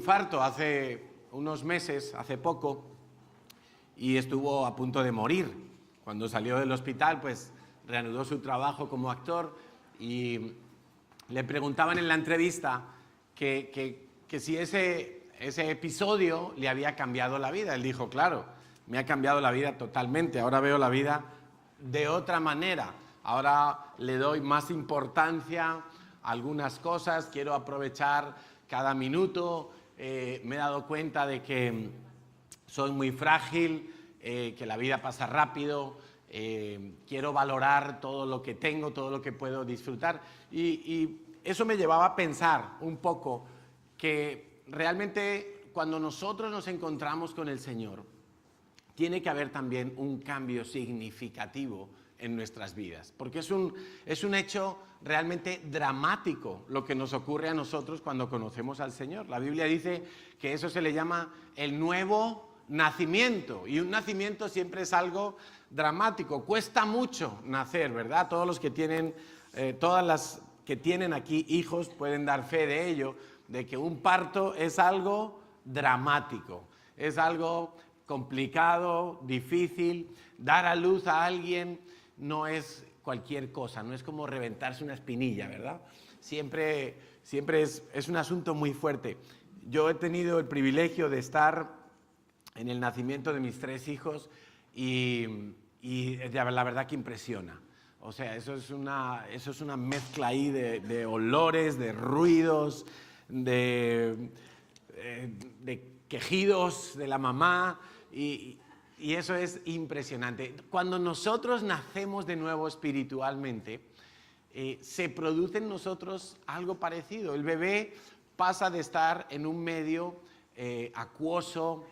infarto hace unos meses, hace poco, y estuvo a punto de morir. Cuando salió del hospital, pues reanudó su trabajo como actor y le preguntaban en la entrevista que si ese episodio le había cambiado la vida. Él dijo, claro, me ha cambiado la vida totalmente, ahora veo la vida de otra manera, ahora le doy más importancia a algunas cosas, quiero aprovechar cada minuto, me he dado cuenta de que soy muy frágil, que la vida pasa rápido, quiero valorar todo lo que tengo, todo lo que puedo disfrutar. Y eso me llevaba a pensar un poco que realmente cuando nosotros nos encontramos con el Señor, tiene que haber también un cambio significativo en nuestras vidas, porque es un hecho realmente dramático lo que nos ocurre a nosotros cuando conocemos al Señor. La Biblia dice que eso se le llama el nuevo nacimiento, y un nacimiento siempre es algo dramático. Cuesta mucho nacer, ¿verdad? Todos los que tienen, todas las que tienen aquí hijos pueden dar fe de ello, de que un parto es algo dramático, es algo complicado, difícil. Dar a luz a alguien no es cualquier cosa, no es como reventarse una espinilla, ¿verdad? Siempre es un asunto muy fuerte. Yo he tenido el privilegio de estar en el nacimiento de mis 3 hijos y la verdad que impresiona. O sea, eso es una mezcla ahí de olores, de ruidos, de quejidos de la mamá y eso es impresionante. Cuando nosotros nacemos de nuevo espiritualmente, se produce en nosotros algo parecido. El bebé pasa de estar en un medio acuoso,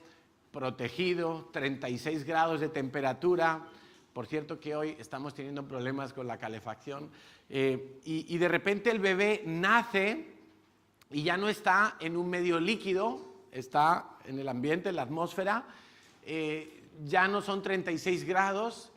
protegido, 36 grados de temperatura. Por cierto que hoy estamos teniendo problemas con la calefacción. Y de repente el bebé nace y ya no está en un medio líquido, está en el ambiente, en la atmósfera. Ya no son 36 grados,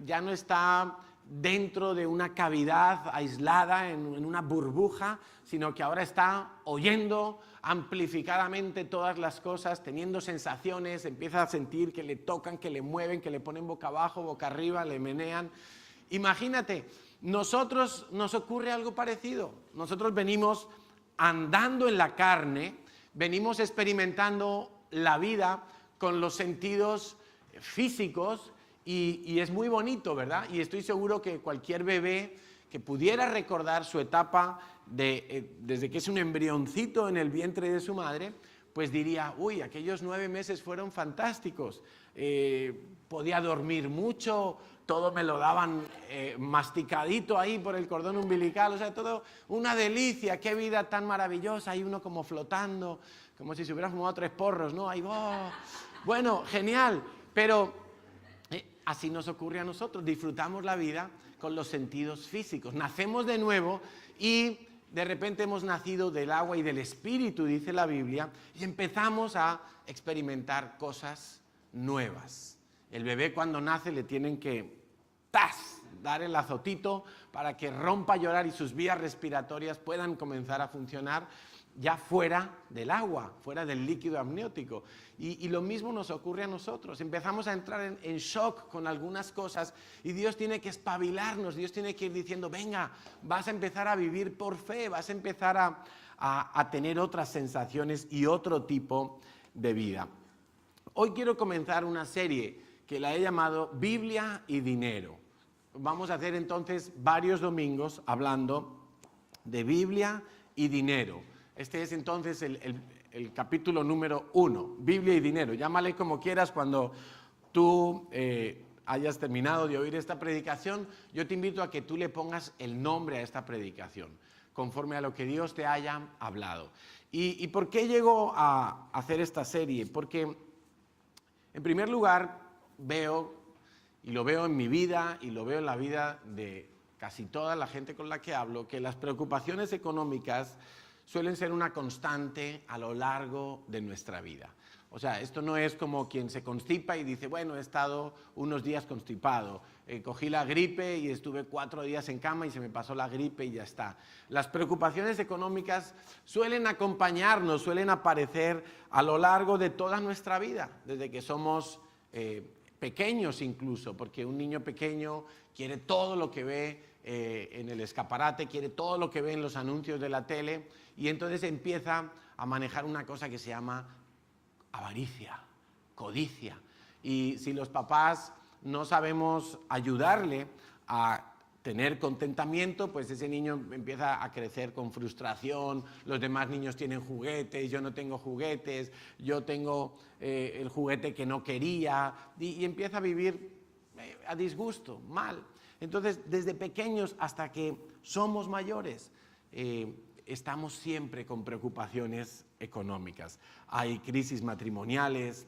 ya no está dentro de una cavidad aislada, en una burbuja, sino que ahora está oyendo amplificadamente todas las cosas, teniendo sensaciones, empieza a sentir que le tocan, que le mueven, que le ponen boca abajo, boca arriba, le menean. Imagínate, nosotros nos ocurre algo parecido. Nosotros venimos andando en la carne, venimos experimentando la vida con los sentidos físicos y es muy bonito, ¿verdad? Y estoy seguro que cualquier bebé que pudiera recordar su etapa desde que es un embrioncito en el vientre de su madre, pues diría, uy, aquellos 9 meses fueron fantásticos, podía dormir mucho, todo me lo daban masticadito ahí por el cordón umbilical, o sea, todo una delicia, qué vida tan maravillosa, hay uno como flotando, como si se hubiera fumado 3 porros, ¿no? Ahí, oh. Bueno, genial, pero así nos ocurre a nosotros, disfrutamos la vida con los sentidos físicos, nacemos de nuevo y de repente hemos nacido del agua y del espíritu, dice la Biblia, y empezamos a experimentar cosas nuevas. El bebé cuando nace le tienen que dar el azotito para que rompa a llorar y sus vías respiratorias puedan comenzar a funcionar ya fuera del agua, fuera del líquido amniótico. Y lo mismo nos ocurre a nosotros. Empezamos a entrar en shock con algunas cosas y Dios tiene que espabilarnos, Dios tiene que ir diciendo, venga, vas a empezar a vivir por fe, vas a empezar a tener otras sensaciones y otro tipo de vida. Hoy quiero comenzar una serie que la he llamado Biblia y Dinero. Vamos a hacer entonces varios domingos hablando de Biblia y dinero. Este es entonces el capítulo número 1, Biblia y dinero. Llámale como quieras cuando tú hayas terminado de oír esta predicación. Yo te invito a que tú le pongas el nombre a esta predicación, conforme a lo que Dios te haya hablado. ¿Y por qué llego a hacer esta serie? Porque, en primer lugar, veo, y lo veo en mi vida, y lo veo en la vida de casi toda la gente con la que hablo, que las preocupaciones económicas suelen ser una constante a lo largo de nuestra vida. O sea, esto no es como quien se constipa y dice, bueno, he estado unos días constipado, cogí la gripe y estuve 4 días en cama y se me pasó la gripe y ya está. Las preocupaciones económicas suelen acompañarnos, suelen aparecer a lo largo de toda nuestra vida, desde que somos pequeños incluso, porque un niño pequeño quiere todo lo que ve en el escaparate, quiere todo lo que ve en los anuncios de la tele y entonces empieza a manejar una cosa que se llama avaricia, codicia. Y si los papás no sabemos ayudarle a tener contentamiento, pues ese niño empieza a crecer con frustración, los demás niños tienen juguetes, yo no tengo juguetes, yo tengo el juguete que no quería, y empieza a vivir a disgusto, mal. Entonces, desde pequeños hasta que somos mayores, estamos siempre con preocupaciones económicas. Hay crisis matrimoniales,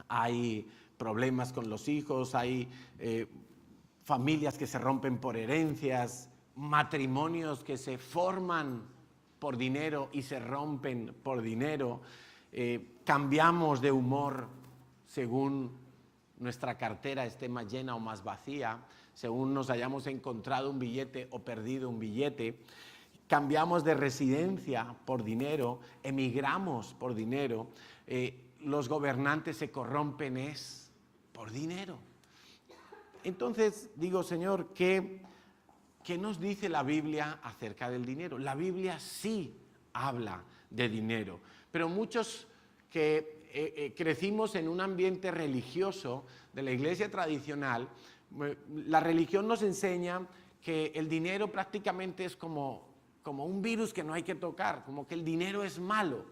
hay problemas con los hijos, hay familias que se rompen por herencias, matrimonios que se forman por dinero y se rompen por dinero, cambiamos de humor según nuestra cartera esté más llena o más vacía, según nos hayamos encontrado un billete o perdido un billete, cambiamos de residencia por dinero, emigramos por dinero, los gobernantes se corrompen por dinero. Entonces digo, Señor, ¿qué nos dice la Biblia acerca del dinero? La Biblia sí habla de dinero, pero muchos que crecimos en un ambiente religioso de la iglesia tradicional, la religión nos enseña que el dinero prácticamente es como un virus que no hay que tocar, como que el dinero es malo,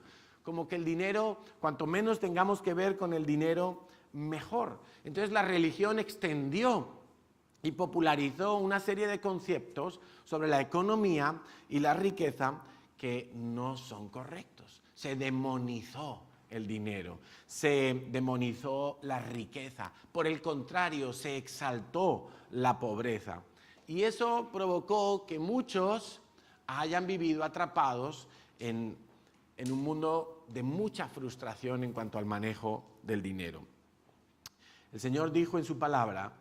como que el dinero, cuanto menos tengamos que ver con el dinero, mejor. Entonces la religión extendió y popularizó una serie de conceptos sobre la economía y la riqueza que no son correctos. Se demonizó el dinero, se demonizó la riqueza, por el contrario, se exaltó la pobreza. Y eso provocó que muchos hayan vivido atrapados en un mundo de mucha frustración en cuanto al manejo del dinero. El Señor dijo en su palabra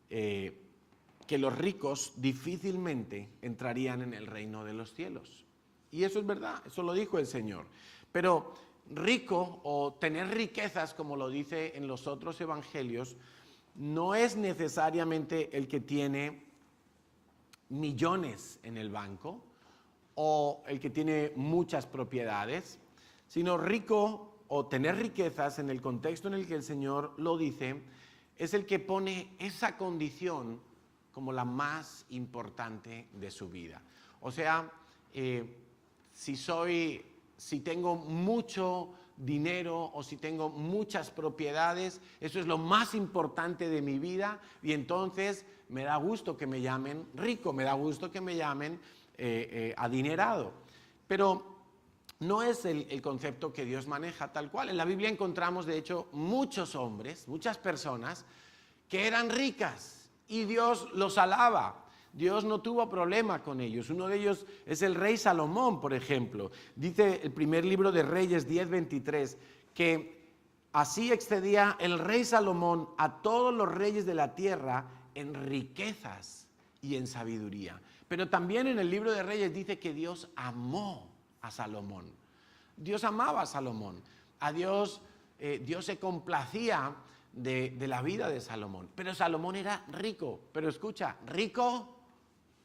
que los ricos difícilmente entrarían en el reino de los cielos. Y eso es verdad, eso lo dijo el Señor. Pero rico o tener riquezas, como lo dice en los otros evangelios, no es necesariamente el que tiene millones en el banco o el que tiene muchas propiedades, sino rico o tener riquezas en el contexto en el que el Señor lo dice, es el que pone esa condición como la más importante de su vida. O sea, si tengo mucho dinero o si tengo muchas propiedades, eso es lo más importante de mi vida y entonces me da gusto que me llamen rico, me da gusto que me llamen adinerado. Pero no es el concepto que Dios maneja tal cual. En la Biblia encontramos, de hecho, muchos hombres, muchas personas que eran ricas y Dios los alaba. Dios no tuvo problema con ellos. Uno de ellos es el rey Salomón, por ejemplo. Dice el primer libro de Reyes 10:23 que así excedía el rey Salomón a todos los reyes de la tierra en riquezas y en sabiduría. Pero también en el libro de Reyes dice que Dios amó a Salomón. Dios amaba a Salomón. A Dios se complacía de la vida de Salomón. Pero Salomón era rico. Pero escucha, rico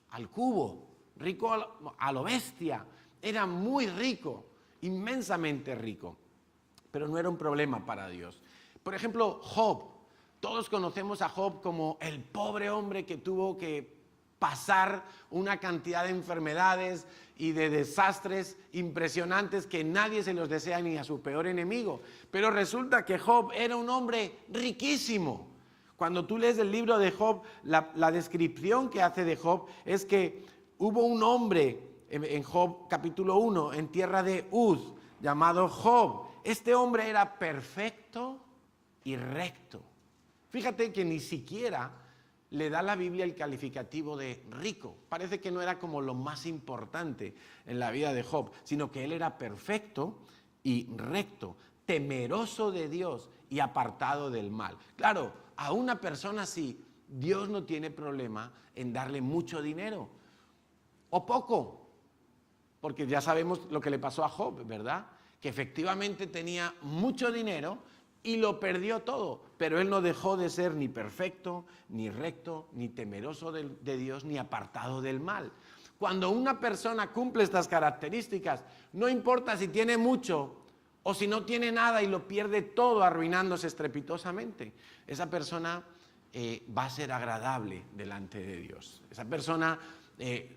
al cubo, rico a lo bestia. Era muy rico, inmensamente rico. Pero no era un problema para Dios. Por ejemplo, Job. Todos conocemos a Job como el pobre hombre que tuvo que pasar una cantidad de enfermedades y de desastres impresionantes que nadie se los desea ni a su peor enemigo. Pero resulta que Job era un hombre riquísimo. Cuando tú lees el libro de Job, la descripción que hace de Job es que hubo un hombre en Job capítulo 1, en tierra de Uz, llamado Job. Este hombre era perfecto y recto. Fíjate que ni siquiera le da la Biblia el calificativo de rico. Parece que no era como lo más importante en la vida de Job, sino que él era perfecto y recto, temeroso de Dios y apartado del mal. Claro, a una persona así, Dios no tiene problema en darle mucho dinero o poco, porque ya sabemos lo que le pasó a Job, ¿verdad? Que efectivamente tenía mucho dinero y lo perdió todo, pero él no dejó de ser ni perfecto, ni recto, ni temeroso de Dios, ni apartado del mal. Cuando una persona cumple estas características, no importa si tiene mucho o si no tiene nada y lo pierde todo arruinándose estrepitosamente, esa persona va a ser agradable delante de Dios. Esa persona,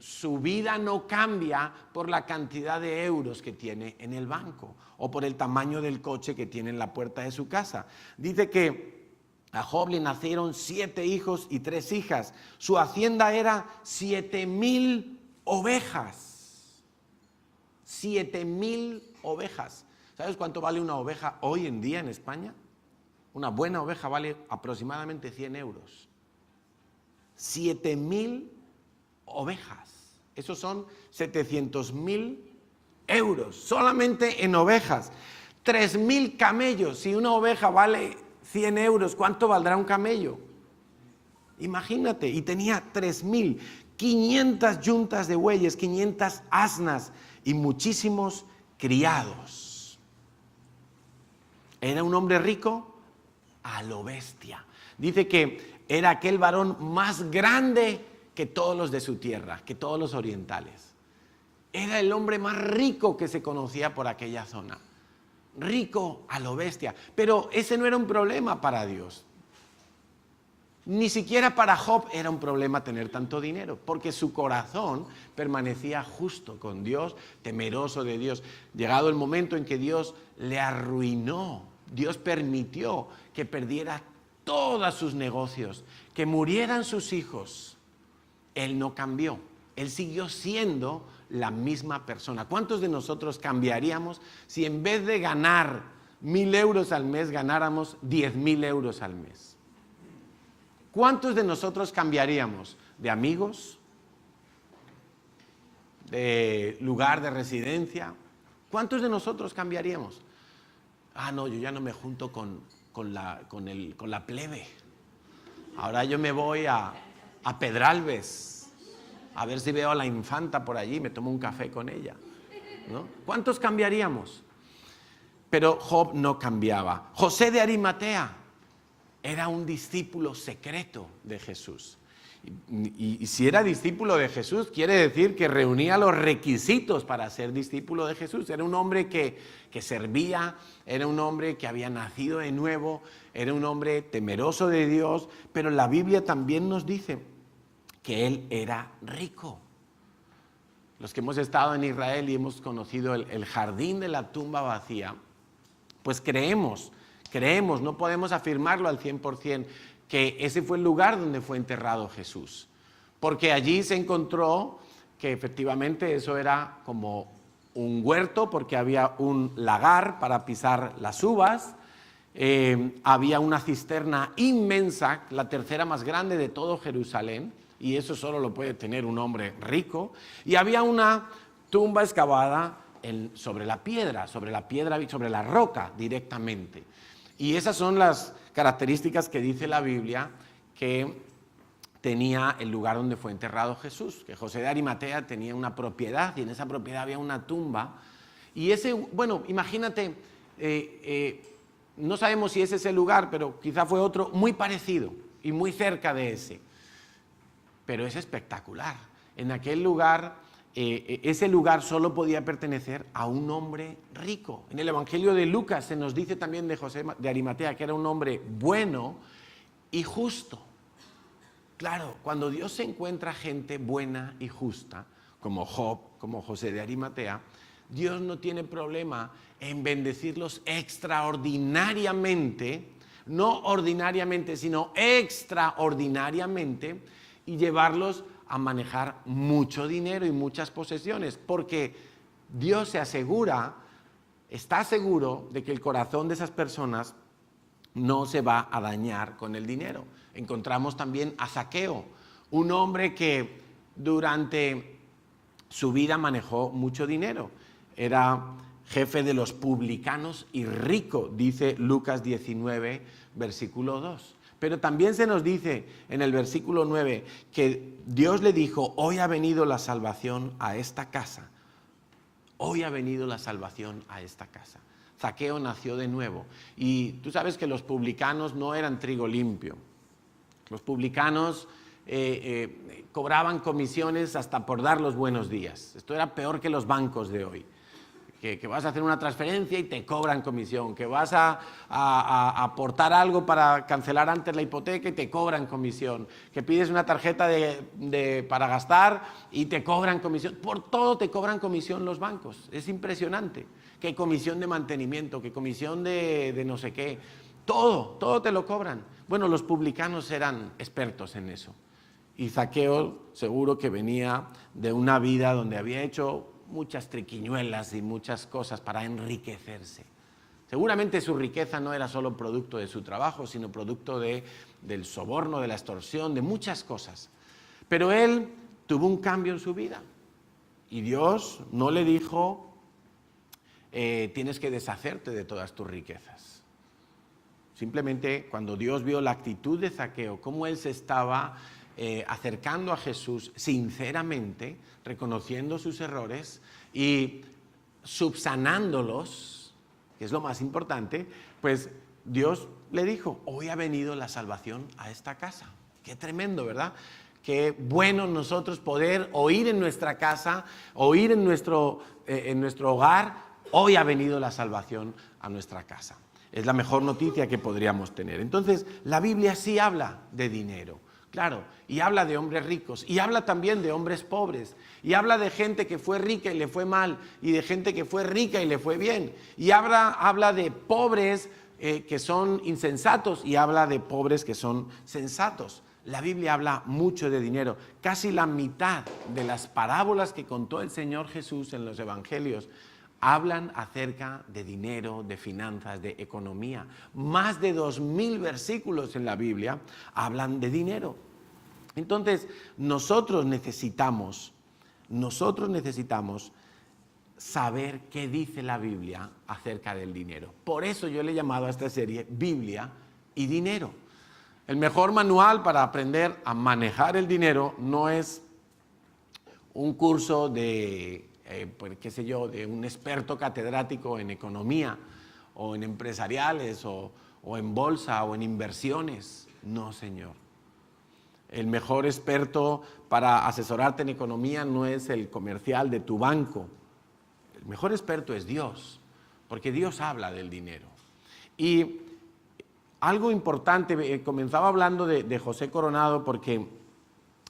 su vida no cambia por la cantidad de euros que tiene en el banco o por el tamaño del coche que tiene en la puerta de su casa. Dice que a Job le nacieron 7 hijos y 3 hijas. Su hacienda era 7,000 ovejas. 7,000 ovejas. ¿Sabes cuánto vale una oveja hoy en día en España? Una buena oveja vale aproximadamente 100 euros. 7,000 ovejas. Esos son 700,000 euros, solamente en ovejas. 3,000 camellos. Si una oveja vale 100 euros, ¿cuánto valdrá un camello? Imagínate, y tenía 3,000, 500 yuntas de bueyes, 500 asnas y muchísimos criados. ¿Era un hombre rico? A lo bestia. Dice que era aquel varón más grande que todos los de su tierra, que todos los orientales. Era el hombre más rico que se conocía por aquella zona. Rico a lo bestia. Pero ese no era un problema para Dios. Ni siquiera para Job era un problema tener tanto dinero, porque su corazón permanecía justo con Dios, temeroso de Dios. Llegado el momento en que Dios le arruinó, Dios permitió que perdiera todos sus negocios, que murieran sus hijos, él no cambió. Él siguió siendo la misma persona. ¿Cuántos de nosotros cambiaríamos si en vez de ganar 1,000 euros al mes, ganáramos 10,000 euros al mes? ¿Cuántos de nosotros cambiaríamos de amigos, de lugar de residencia? ¿Cuántos de nosotros cambiaríamos? Ah, no, yo ya no me junto con la plebe. Ahora yo me voy a Pedralbes, a ver si veo a la infanta por allí, me tomo un café con ella, ¿no? ¿Cuántos cambiaríamos? Pero Job no cambiaba. José de Arimatea era un discípulo secreto de Jesús. Y si era discípulo de Jesús, quiere decir que reunía los requisitos para ser discípulo de Jesús. Era un hombre que servía, era un hombre que había nacido de nuevo, era un hombre temeroso de Dios, pero la Biblia también nos dice que él era rico. Los que hemos estado en Israel y hemos conocido el jardín de la tumba vacía, pues creemos, no podemos afirmarlo al 100%, que ese fue el lugar donde fue enterrado Jesús. Porque allí se encontró que efectivamente eso era como un huerto, porque había un lagar para pisar las uvas, había una cisterna inmensa, la tercera más grande de todo Jerusalén, y eso solo lo puede tener un hombre rico, y había una tumba excavada sobre la roca directamente. Y esas son las características que dice la Biblia que tenía el lugar donde fue enterrado Jesús, que José de Arimatea tenía una propiedad y en esa propiedad había una tumba. Y imagínate, no sabemos si ese es el lugar, pero quizá fue otro muy parecido y muy cerca de ese. Pero es espectacular. En aquel lugar, ese lugar solo podía pertenecer a un hombre rico. En el Evangelio de Lucas se nos dice también de José de Arimatea que era un hombre bueno y justo. Claro, cuando Dios se encuentra gente buena y justa, como Job, como José de Arimatea, Dios no tiene problema en bendecirlos extraordinariamente, no ordinariamente, sino extraordinariamente, y llevarlos a manejar mucho dinero y muchas posesiones, porque Dios está seguro de que el corazón de esas personas no se va a dañar con el dinero. Encontramos también a Zaqueo, un hombre que durante su vida manejó mucho dinero. Era jefe de los publicanos y rico, dice Lucas 19, versículo 2. Pero también se nos dice en el versículo 9 que Dios le dijo: hoy ha venido la salvación a esta casa. Hoy ha venido la salvación a esta casa. Zaqueo nació de nuevo. Y tú sabes que los publicanos no eran trigo limpio. Los publicanos cobraban comisiones hasta por dar los buenos días. Esto era peor que los bancos de hoy. Que vas a hacer una transferencia y te cobran comisión, que vas a aportar algo para cancelar antes la hipoteca y te cobran comisión, que pides una tarjeta para gastar y te cobran comisión. Por todo te cobran comisión los bancos. Es impresionante. Que comisión de mantenimiento, que comisión de no sé qué. Todo te lo cobran. Bueno, los publicanos eran expertos en eso. Y Zaqueo seguro que venía de una vida donde había hecho muchas triquiñuelas y muchas cosas para enriquecerse. Seguramente su riqueza no era solo producto de su trabajo, sino producto del soborno, de la extorsión, de muchas cosas. Pero él tuvo un cambio en su vida. Y Dios no le dijo: tienes que deshacerte de todas tus riquezas. Simplemente cuando Dios vio la actitud de Zaqueo, cómo él se estaba acercando a Jesús sinceramente, reconociendo sus errores y subsanándolos, que es lo más importante, pues Dios le dijo: hoy ha venido la salvación a esta casa. Qué tremendo, ¿verdad? Qué bueno nosotros poder oír en nuestra casa, oír en nuestro hogar: hoy ha venido la salvación a nuestra casa. Es la mejor noticia que podríamos tener. Entonces, la Biblia sí habla de dinero. Claro, y habla de hombres ricos, y habla también de hombres pobres, y habla de gente que fue rica y le fue mal, y de gente que fue rica y le fue bien, y habla de pobres que son insensatos, y habla de pobres que son sensatos. La Biblia habla mucho de dinero. Casi la mitad de las parábolas que contó el Señor Jesús en los evangelios hablan acerca de dinero, de finanzas, de economía. Más de 2000 versículos en la Biblia hablan de dinero. Entonces, nosotros necesitamos saber qué dice la Biblia acerca del dinero. Por eso yo le he llamado a esta serie Biblia y Dinero. El mejor manual para aprender a manejar el dinero no es un curso de de un experto catedrático en economía o en empresariales o en bolsa o en inversiones. No, señor. El mejor experto para asesorarte en economía no es el comercial de tu banco. El mejor experto es Dios, porque Dios habla del dinero. Y algo importante, comenzaba hablando de José Coronado porque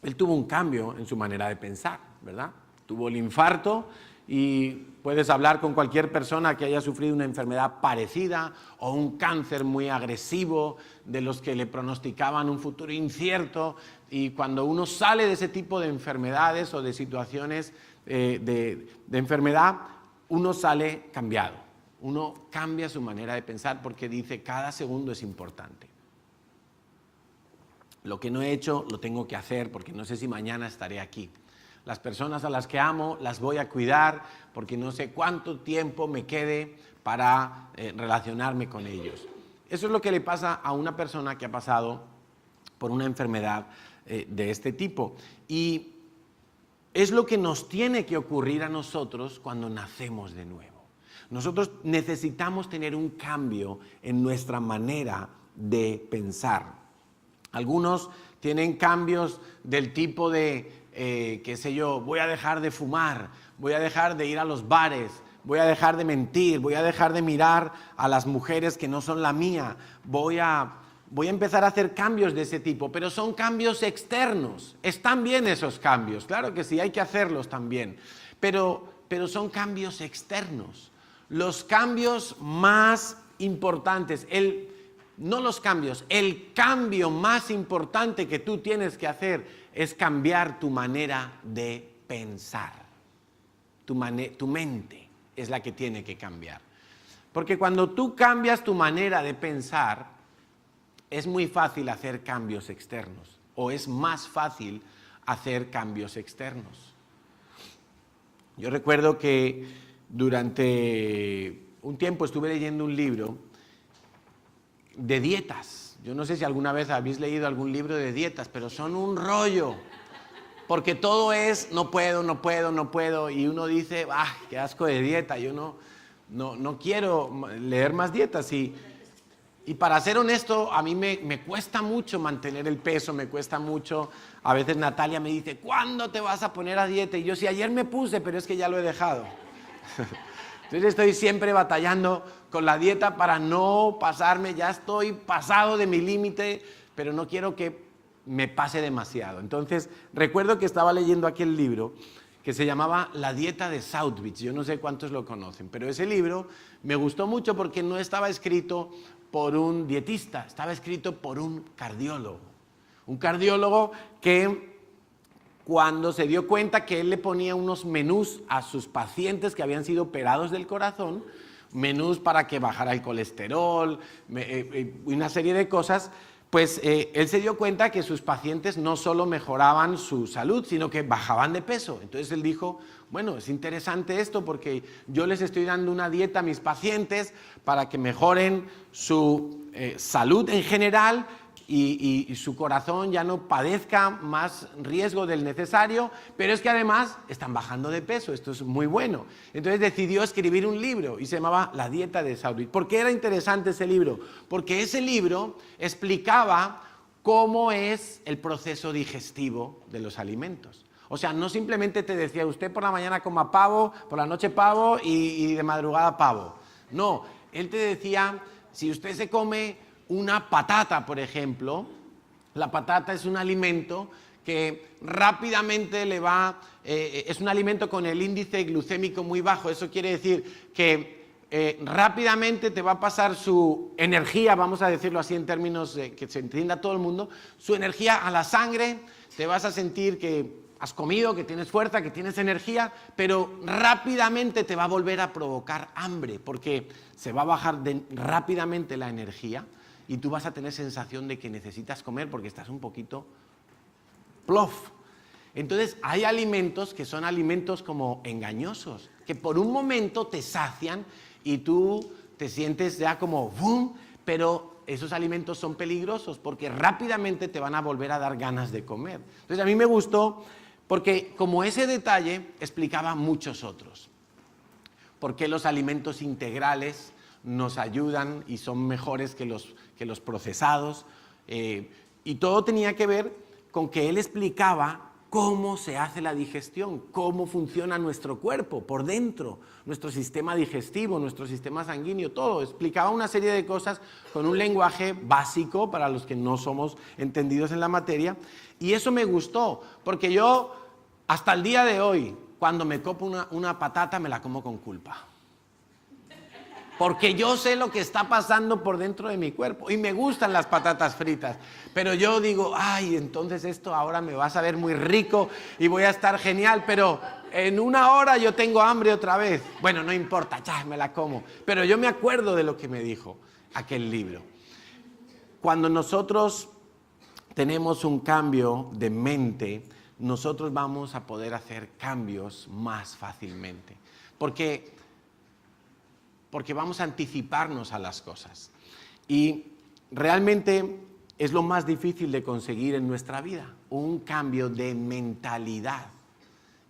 él tuvo un cambio en su manera de pensar, ¿verdad? Tuvo el infarto y puedes hablar con cualquier persona que haya sufrido una enfermedad parecida o un cáncer muy agresivo de los que le pronosticaban un futuro incierto, y cuando uno sale de ese tipo de enfermedades o de situaciones de enfermedad, uno sale cambiado. Uno cambia su manera de pensar porque dice: cada segundo es importante. Lo que no he hecho lo tengo que hacer porque no sé si mañana estaré aquí. Las personas a las que amo las voy a cuidar porque no sé cuánto tiempo me quede para relacionarme con ellos. Eso es lo que le pasa a una persona que ha pasado por una enfermedad de este tipo. Y es lo que nos tiene que ocurrir a nosotros cuando nacemos de nuevo. Nosotros necesitamos tener un cambio en nuestra manera de pensar. Algunos tienen cambios del tipo de voy a dejar de fumar, voy a dejar de ir a los bares, voy a dejar de mentir, voy a dejar de mirar a las mujeres que no son la mía, voy a empezar a hacer cambios de ese tipo, pero son cambios externos. Están bien esos cambios, claro que sí, hay que hacerlos también, pero son cambios externos. Los cambios más importantes, el cambio más importante que tú tienes que hacer es cambiar tu manera de pensar. Tu mente es la que tiene que cambiar. Porque cuando tú cambias tu manera de pensar, es muy fácil hacer cambios externos, o es más fácil hacer cambios externos. Yo recuerdo que durante un tiempo estuve leyendo un libro de dietas. Yo no sé si alguna vez habéis leído algún libro de dietas, pero son un rollo. Porque todo es no puedo, no puedo, no puedo. Y uno dice, qué asco de dieta, yo no quiero leer más dietas. Y para ser honesto, a mí me cuesta mucho mantener el peso, me cuesta mucho. A veces Natalia me dice, ¿cuándo te vas a poner a dieta? Y yo, sí, ayer me puse, pero es que ya lo he dejado. Entonces estoy siempre batallando con la dieta para no pasarme, ya estoy pasado de mi límite, pero no quiero que me pase demasiado. Entonces recuerdo que estaba leyendo aquel libro que se llamaba La dieta de Southwich. Yo no sé cuántos lo conocen, pero ese libro me gustó mucho porque no estaba escrito por un dietista, estaba escrito por un cardiólogo. Un cardiólogo que cuando se dio cuenta que él le ponía unos menús a sus pacientes que habían sido operados del corazón, menús para que bajara el colesterol, una serie de cosas, pues él se dio cuenta que sus pacientes no solo mejoraban su salud, sino que bajaban de peso. Entonces él dijo, bueno, es interesante esto porque yo les estoy dando una dieta a mis pacientes para que mejoren su salud en general y su corazón ya no padezca más riesgo del necesario, pero es que además están bajando de peso, esto es muy bueno. Entonces decidió escribir un libro y se llamaba La dieta de Southwich. ¿Por qué era interesante ese libro? Porque ese libro explicaba cómo es el proceso digestivo de los alimentos. O sea, no simplemente te decía, usted por la mañana coma pavo, por la noche pavo y de madrugada pavo. No, él te decía, si usted se come una patata, por ejemplo, la patata es un alimento que rápidamente es un alimento con el índice glucémico muy bajo. Eso quiere decir que rápidamente te va a pasar su energía, vamos a decirlo así en términos que se entienda todo el mundo, su energía a la sangre, te vas a sentir que has comido, que tienes fuerza, que tienes energía, pero rápidamente te va a volver a provocar hambre, porque se va a bajar rápidamente la energía y tú vas a tener sensación de que necesitas comer porque estás un poquito plof. Entonces hay alimentos que son alimentos como engañosos, que por un momento te sacian y tú te sientes ya como ¡bum! Pero esos alimentos son peligrosos porque rápidamente te van a volver a dar ganas de comer. Entonces a mí me gustó porque como ese detalle explicaba muchos otros. ¿Por qué los alimentos integrales nos ayudan y son mejores que los procesados? Y todo tenía que ver con que él explicaba cómo se hace la digestión, cómo funciona nuestro cuerpo por dentro, nuestro sistema digestivo, nuestro sistema sanguíneo, todo. Explicaba una serie de cosas con un lenguaje básico para los que no somos entendidos en la materia. Y eso me gustó, porque yo hasta el día de hoy, cuando me como una patata, me la como con culpa. Porque yo sé lo que está pasando por dentro de mi cuerpo y me gustan las patatas fritas, pero yo digo, entonces esto ahora me va a saber muy rico y voy a estar genial, pero en una hora yo tengo hambre otra vez. Bueno, no importa, ya me la como, pero yo me acuerdo de lo que me dijo aquel libro. Cuando nosotros tenemos un cambio de mente, nosotros vamos a poder hacer cambios más fácilmente, porque vamos a anticiparnos a las cosas. Y realmente es lo más difícil de conseguir en nuestra vida, un cambio de mentalidad.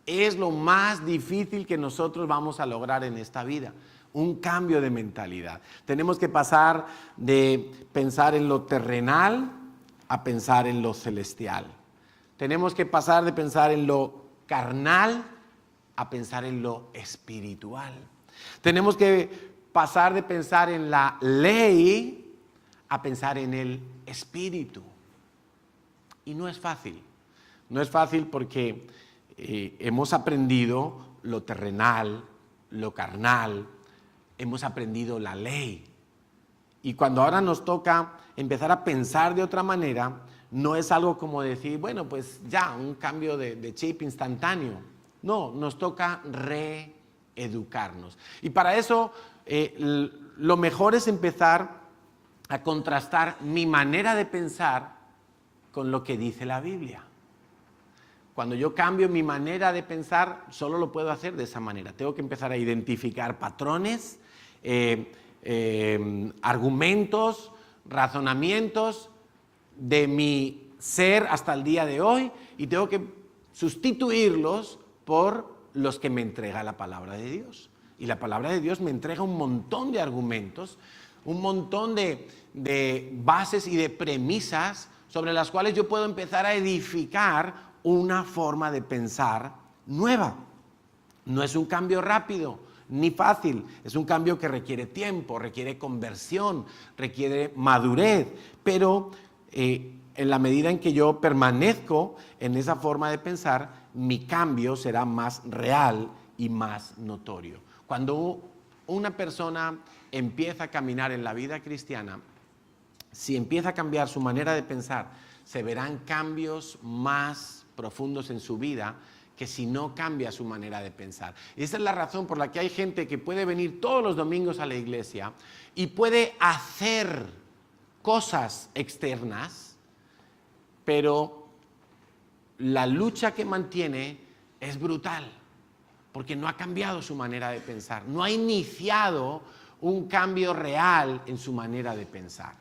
Es lo más difícil que nosotros vamos a lograr en esta vida, un cambio de mentalidad. Tenemos que pasar de pensar en lo terrenal a pensar en lo celestial. Tenemos que pasar de pensar en lo carnal a pensar en lo espiritual. Tenemos que pasar de pensar en la ley a pensar en el espíritu. Y no es fácil. No es fácil porque hemos aprendido lo terrenal, lo carnal, hemos aprendido la ley. Y cuando ahora nos toca empezar a pensar de otra manera, no es algo como decir, bueno, pues ya, un cambio de chip instantáneo. No, nos toca reeducarnos. Y para eso lo mejor es empezar a contrastar mi manera de pensar con lo que dice la Biblia. Cuando yo cambio mi manera de pensar, solo lo puedo hacer de esa manera. Tengo que empezar a identificar patrones, argumentos, razonamientos de mi ser hasta el día de hoy, y tengo que sustituirlos por los que me entrega la palabra de Dios. Y la palabra de Dios me entrega un montón de argumentos, un montón de bases y de premisas sobre las cuales yo puedo empezar a edificar una forma de pensar nueva. No es un cambio rápido ni fácil, es un cambio que requiere tiempo, requiere conversión, requiere madurez, pero en la medida en que yo permanezco en esa forma de pensar, mi cambio será más real y más notorio. Cuando una persona empieza a caminar en la vida cristiana, si empieza a cambiar su manera de pensar, se verán cambios más profundos en su vida que si no cambia su manera de pensar. Y esa es la razón por la que hay gente que puede venir todos los domingos a la iglesia y puede hacer cosas externas, pero la lucha que mantiene es brutal, porque no ha cambiado su manera de pensar, no ha iniciado un cambio real en su manera de pensar.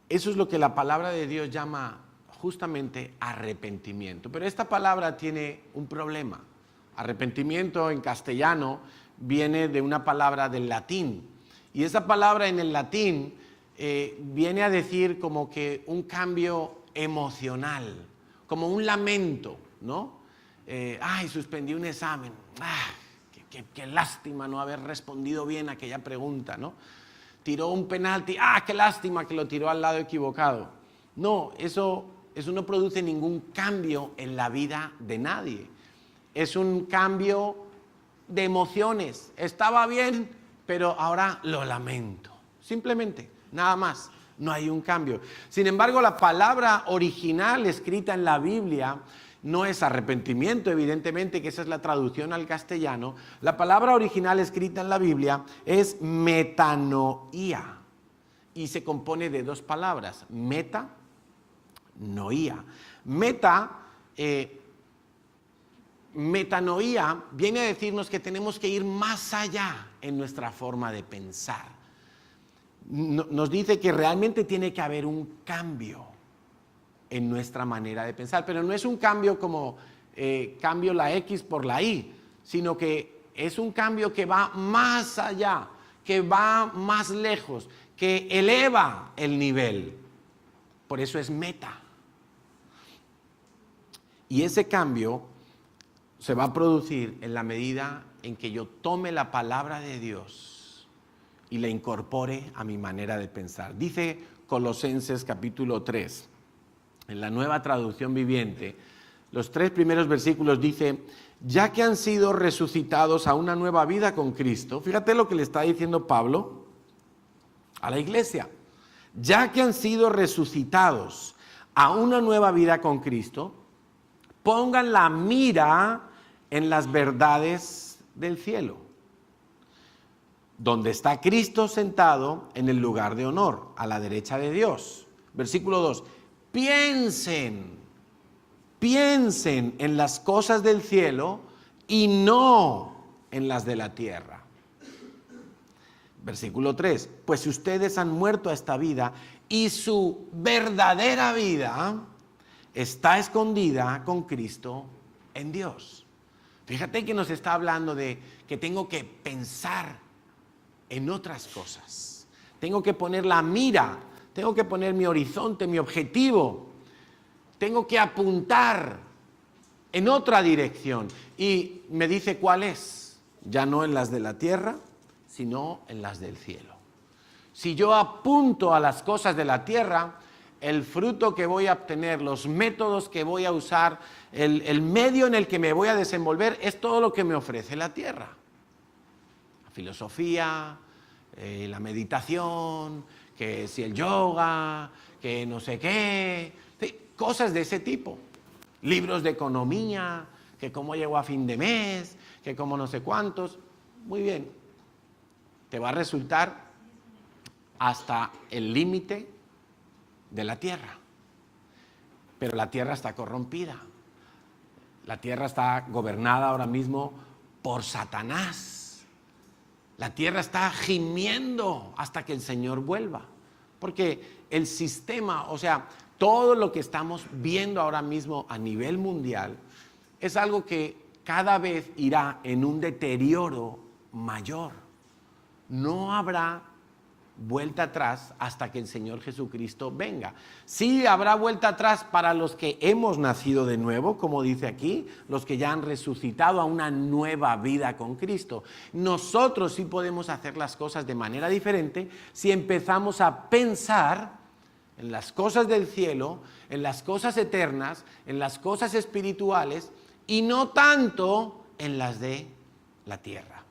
Eso es lo que la palabra de Dios llama justamente arrepentimiento. Pero esta palabra tiene un problema. Arrepentimiento en castellano viene de una palabra del latín. Y esa palabra en el latín viene a decir como que un cambio emocional, como un lamento, ¿no? Ay, suspendí un examen. Qué lástima no haber respondido bien a aquella pregunta, ¿no? Tiró un penalti. Qué lástima que lo tiró al lado equivocado. No, eso no produce ningún cambio en la vida de nadie. Es un cambio de emociones. Estaba bien, pero ahora lo lamento. Simplemente, nada más. No hay un cambio. Sin embargo, la palabra original escrita en la Biblia no es arrepentimiento, evidentemente, que esa es la traducción al castellano. La palabra original escrita en la Biblia es metanoía. Y se compone de dos palabras, meta, noía. Metanoía viene a decirnos que tenemos que ir más allá en nuestra forma de pensar. Nos dice que realmente tiene que haber un cambio en nuestra manera de pensar, pero no es un cambio como cambio la X por la Y, sino que es un cambio que va más allá, que va más lejos, que eleva el nivel. Por eso es meta. Y ese cambio se va a producir en la medida en que yo tome la palabra de Dios y la incorpore a mi manera de pensar. Dice Colosenses capítulo 3, en la Nueva Traducción Viviente, los 3 primeros versículos dice: ya que han sido resucitados a una nueva vida con Cristo. Fíjate lo que le está diciendo Pablo a la iglesia. Ya que han sido resucitados a una nueva vida con Cristo, pongan la mira en las verdades del cielo, donde está Cristo sentado en el lugar de honor, a la derecha de Dios. Versículo 2. Piensen en las cosas del cielo y no en las de la tierra. Versículo 3. Pues ustedes han muerto a esta vida y su verdadera vida está escondida con Cristo en Dios. Fíjate que nos está hablando de que tengo que pensar en otras cosas. Tengo que poner la mira, tengo que poner mi horizonte, mi objetivo. Tengo que apuntar en otra dirección. Y me dice cuál es. Ya no en las de la tierra, sino en las del cielo. Si yo apunto a las cosas de la tierra, el fruto que voy a obtener, los métodos que voy a usar, el medio en el que me voy a desenvolver, es todo lo que me ofrece la tierra. La filosofía, la meditación, que si el yoga, que no sé qué, sí, cosas de ese tipo. Libros de economía, que cómo llego a fin de mes, que cómo no sé cuántos. Muy bien, te va a resultar hasta el límite de la tierra. Pero la tierra está corrompida. La tierra está gobernada ahora mismo por Satanás. La tierra está gimiendo hasta que el Señor vuelva. Porque el sistema, o sea, todo lo que estamos viendo ahora mismo a nivel mundial es algo que cada vez irá en un deterioro mayor. No habrá vuelta atrás hasta que el Señor Jesucristo venga. Sí habrá vuelta atrás para los que hemos nacido de nuevo, como dice aquí, los que ya han resucitado a una nueva vida con Cristo. Nosotros sí podemos hacer las cosas de manera diferente si empezamos a pensar en las cosas del cielo, en las cosas eternas, en las cosas espirituales y no tanto en las de la tierra.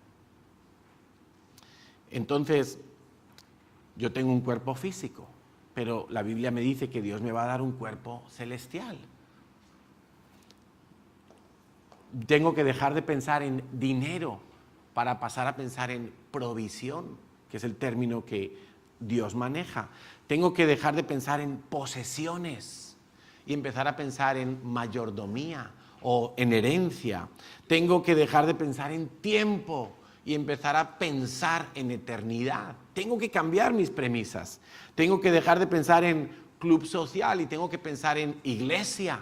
Entonces, yo tengo un cuerpo físico, pero la Biblia me dice que Dios me va a dar un cuerpo celestial. Tengo que dejar de pensar en dinero para pasar a pensar en provisión, que es el término que Dios maneja. Tengo que dejar de pensar en posesiones y empezar a pensar en mayordomía o en herencia. Tengo que dejar de pensar en tiempo y empezar a pensar en eternidad. Tengo que cambiar mis premisas. Tengo que dejar de pensar en club social y tengo que pensar en iglesia.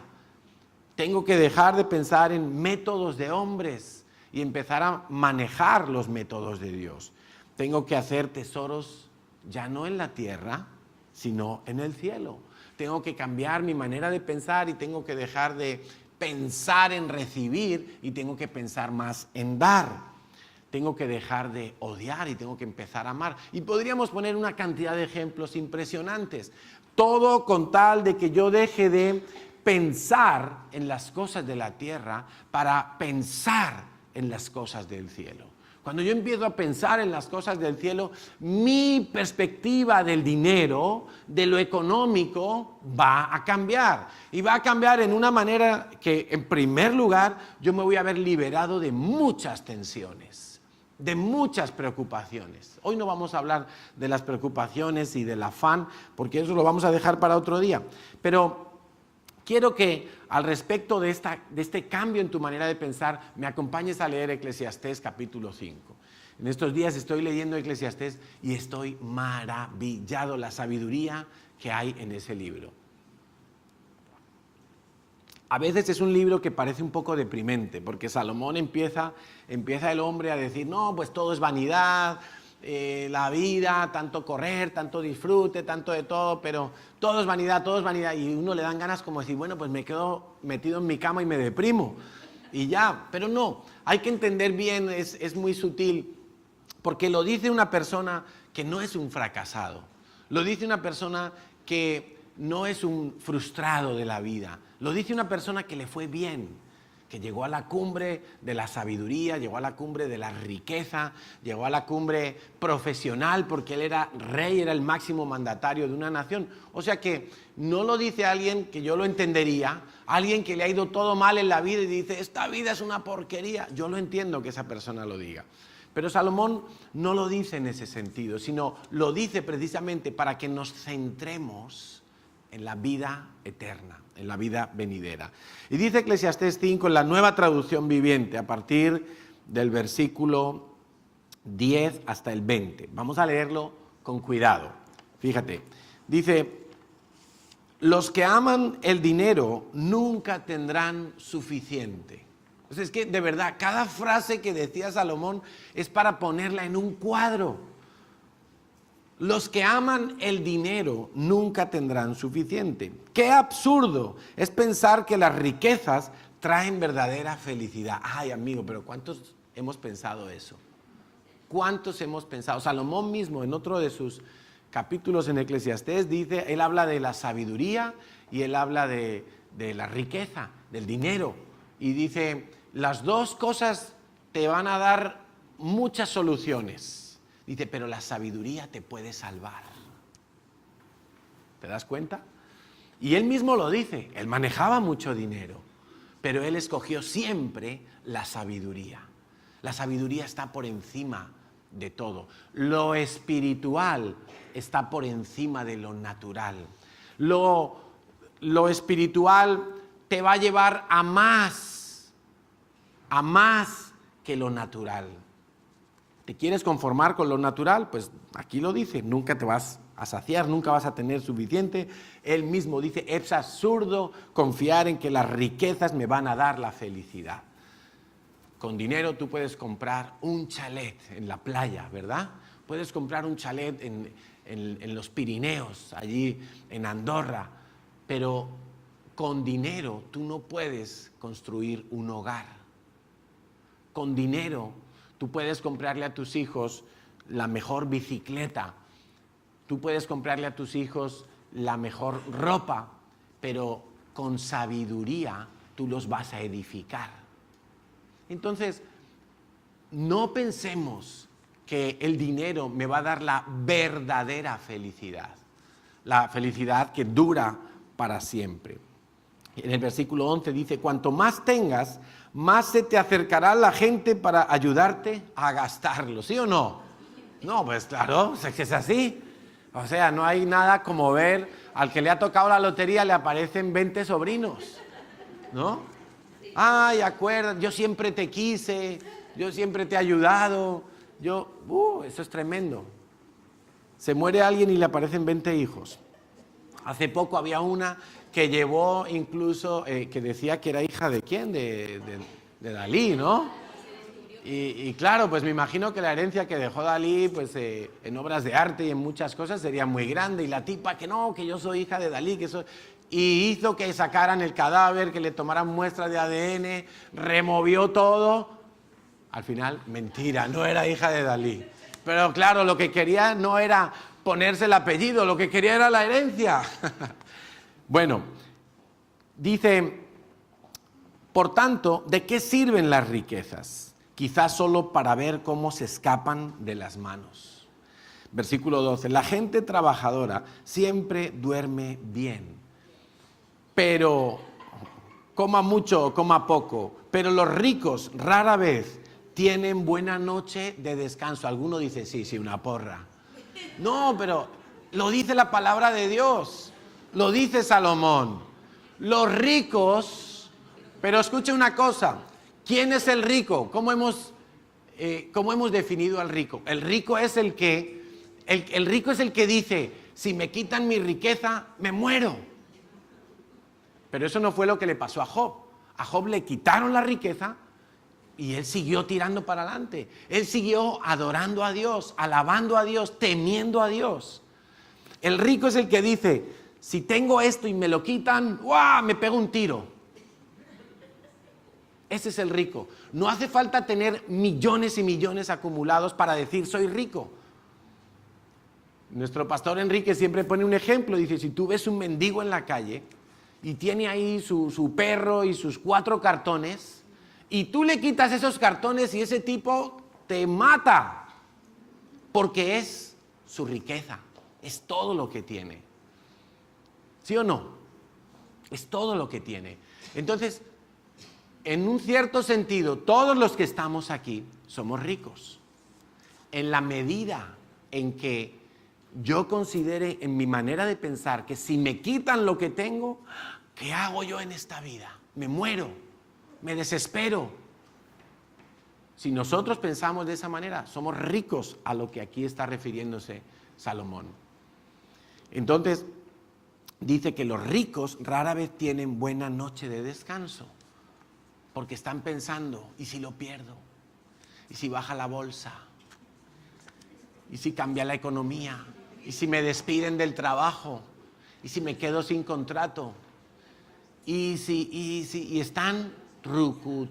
Tengo que dejar de pensar en métodos de hombres y empezar a manejar los métodos de Dios. Tengo que hacer tesoros ya no en la tierra, sino en el cielo. Tengo que cambiar mi manera de pensar y tengo que dejar de pensar en recibir y tengo que pensar más en dar. Tengo que dejar de odiar y tengo que empezar a amar. Y podríamos poner una cantidad de ejemplos impresionantes. Todo con tal de que yo deje de pensar en las cosas de la tierra para pensar en las cosas del cielo. Cuando yo empiezo a pensar en las cosas del cielo, mi perspectiva del dinero, de lo económico, va a cambiar. Y va a cambiar en una manera que, en primer lugar, yo me voy a ver liberado de muchas tensiones, de muchas preocupaciones. Hoy no vamos a hablar de las preocupaciones y del afán, porque eso lo vamos a dejar para otro día. Pero quiero que al respecto de este cambio en tu manera de pensar, me acompañes a leer Eclesiastés capítulo 5. En estos días estoy leyendo Eclesiastés y estoy maravillado la sabiduría que hay en ese libro. A veces es un libro que parece un poco deprimente, porque Salomón empieza el hombre a decir, no, pues todo es vanidad, la vida, tanto correr, tanto disfrute, tanto de todo, pero todo es vanidad, y uno le dan ganas como decir, bueno, pues me quedo metido en mi cama y me deprimo, y ya, pero no, hay que entender bien, es muy sutil, porque lo dice una persona que no es un fracasado, lo dice una persona que no es un frustrado de la vida, lo dice una persona que le fue bien, que llegó a la cumbre de la sabiduría, llegó a la cumbre de la riqueza, llegó a la cumbre profesional porque él era rey, era el máximo mandatario de una nación. O sea que no lo dice alguien que yo lo entendería, alguien que le ha ido todo mal en la vida y dice, esta vida es una porquería. Yo lo entiendo que esa persona lo diga. Pero Salomón no lo dice en ese sentido, sino lo dice precisamente para que nos centremos en la vida eterna, en la vida venidera. Y dice Eclesiastés 5 en la Nueva Traducción Viviente, a partir del versículo 10 hasta el 20. Vamos a leerlo con cuidado. Fíjate, dice, los que aman el dinero nunca tendrán suficiente. Entonces es que de verdad, cada frase que decía Salomón es para ponerla en un cuadro. Los que aman el dinero nunca tendrán suficiente. ¡Qué absurdo! Es pensar que las riquezas traen verdadera felicidad. Ay, amigo, pero ¿cuántos hemos pensado eso? ¿Cuántos hemos pensado? Salomón mismo, en otro de sus capítulos en Eclesiastés, dice, él habla de la sabiduría y él habla de la riqueza, del dinero. Y dice, las dos cosas te van a dar muchas soluciones. Dice, pero la sabiduría te puede salvar. ¿Te das cuenta? Y él mismo lo dice, él manejaba mucho dinero, pero él escogió siempre la sabiduría. La sabiduría está por encima de todo. Lo espiritual está por encima de lo natural. Lo espiritual te va a llevar a más que lo natural. ¿Te quieres conformar con lo natural? Pues aquí lo dice, nunca te vas a saciar, nunca vas a tener suficiente. Él mismo dice, es absurdo confiar en que las riquezas me van a dar la felicidad. Con dinero tú puedes comprar un chalet en la playa, ¿verdad? Puedes comprar un chalet en los Pirineos, allí en Andorra, pero con dinero tú no puedes construir un hogar. Con dinero tú puedes comprarle a tus hijos la mejor bicicleta, tú puedes comprarle a tus hijos la mejor ropa, pero con sabiduría tú los vas a edificar. Entonces, no pensemos que el dinero me va a dar la verdadera felicidad, la felicidad que dura para siempre. En el versículo 11 dice, cuanto más tengas, más se te acercará la gente para ayudarte a gastarlo, ¿sí o no? No, pues claro, es que es así. O sea, no hay nada como ver al que le ha tocado la lotería le aparecen 20 sobrinos, ¿no? Ay, acuérdate, yo siempre te quise, yo siempre te he ayudado, eso es tremendo. Se muere alguien y le aparecen 20 hijos. Hace poco había una que llevó incluso, que decía que era hija de ¿quién? De Dalí, ¿no? Y claro, pues me imagino que la herencia que dejó Dalí, pues en obras de arte y en muchas cosas sería muy grande. Y la tipa que no, que yo soy hija de Dalí, que soy... Y hizo que sacaran el cadáver, que le tomaran muestras de ADN, removió todo. Al final, mentira, no era hija de Dalí. Pero claro, lo que quería no era ponerse el apellido, lo que quería era la herencia. Bueno, dice, por tanto, ¿de qué sirven las riquezas? Quizás solo para ver cómo se escapan de las manos. Versículo 12, la gente trabajadora siempre duerme bien, pero coma mucho o coma poco, pero los ricos rara vez tienen buena noche de descanso. Alguno dice, sí, una porra. No, pero lo dice la palabra de Dios, lo dice Salomón. Los ricos, pero escuche una cosa, ¿quién es el rico? ¿Cómo hemos definido al rico? El rico es el rico es el que dice, si me quitan mi riqueza, me muero. Pero eso no fue lo que le pasó a Job. A Job le quitaron la riqueza y él siguió tirando para adelante. Él siguió adorando a Dios, alabando a Dios, temiendo a Dios. El rico es el que dice, si tengo esto y me lo quitan, ¡guau!, me pego un tiro. Ese es el rico. No hace falta tener millones y millones acumulados para decir soy rico. Nuestro pastor Enrique siempre pone un ejemplo. Dice, si tú ves un mendigo en la calle y tiene ahí su perro y sus 4 cartones y tú le quitas esos cartones y ese tipo te mata porque es su riqueza, es todo lo que tiene. ¿Sí o no? Es todo lo que tiene. Entonces, en un cierto sentido, todos los que estamos aquí somos ricos. En la medida en que yo considere en mi manera de pensar que si me quitan lo que tengo, ¿qué hago yo en esta vida? Me muero, me desespero. Si nosotros pensamos de esa manera, somos ricos a lo que aquí está refiriéndose Salomón. Entonces, dice que los ricos rara vez tienen buena noche de descanso. Porque están pensando, ¿y si lo pierdo? ¿Y si baja la bolsa? ¿Y si cambia la economía? ¿Y si me despiden del trabajo? ¿Y si me quedo sin contrato? Y están truco.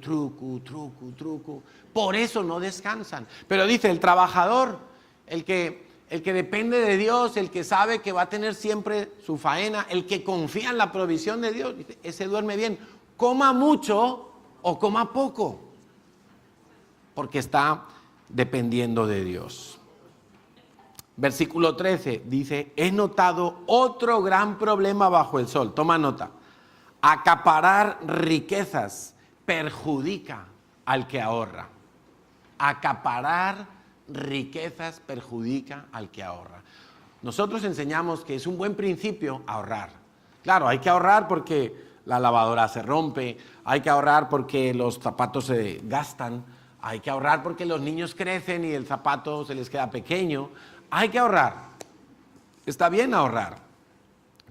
Por eso no descansan. Pero dice, el trabajador, el que depende de Dios, el que sabe que va a tener siempre su faena, el que confía en la provisión de Dios, dice, ese duerme bien. Coma mucho o coma poco, porque está dependiendo de Dios. Versículo 13 dice, he notado otro gran problema bajo el sol. Toma nota. Acaparar riquezas perjudica al que ahorra. Acaparar riquezas perjudica al que ahorra. Nosotros enseñamos que es un buen principio ahorrar. Claro, hay que ahorrar porque la lavadora se rompe, hay que ahorrar porque los zapatos se gastan, hay que ahorrar porque los niños crecen y el zapato se les queda pequeño. Hay que ahorrar. Está bien ahorrar.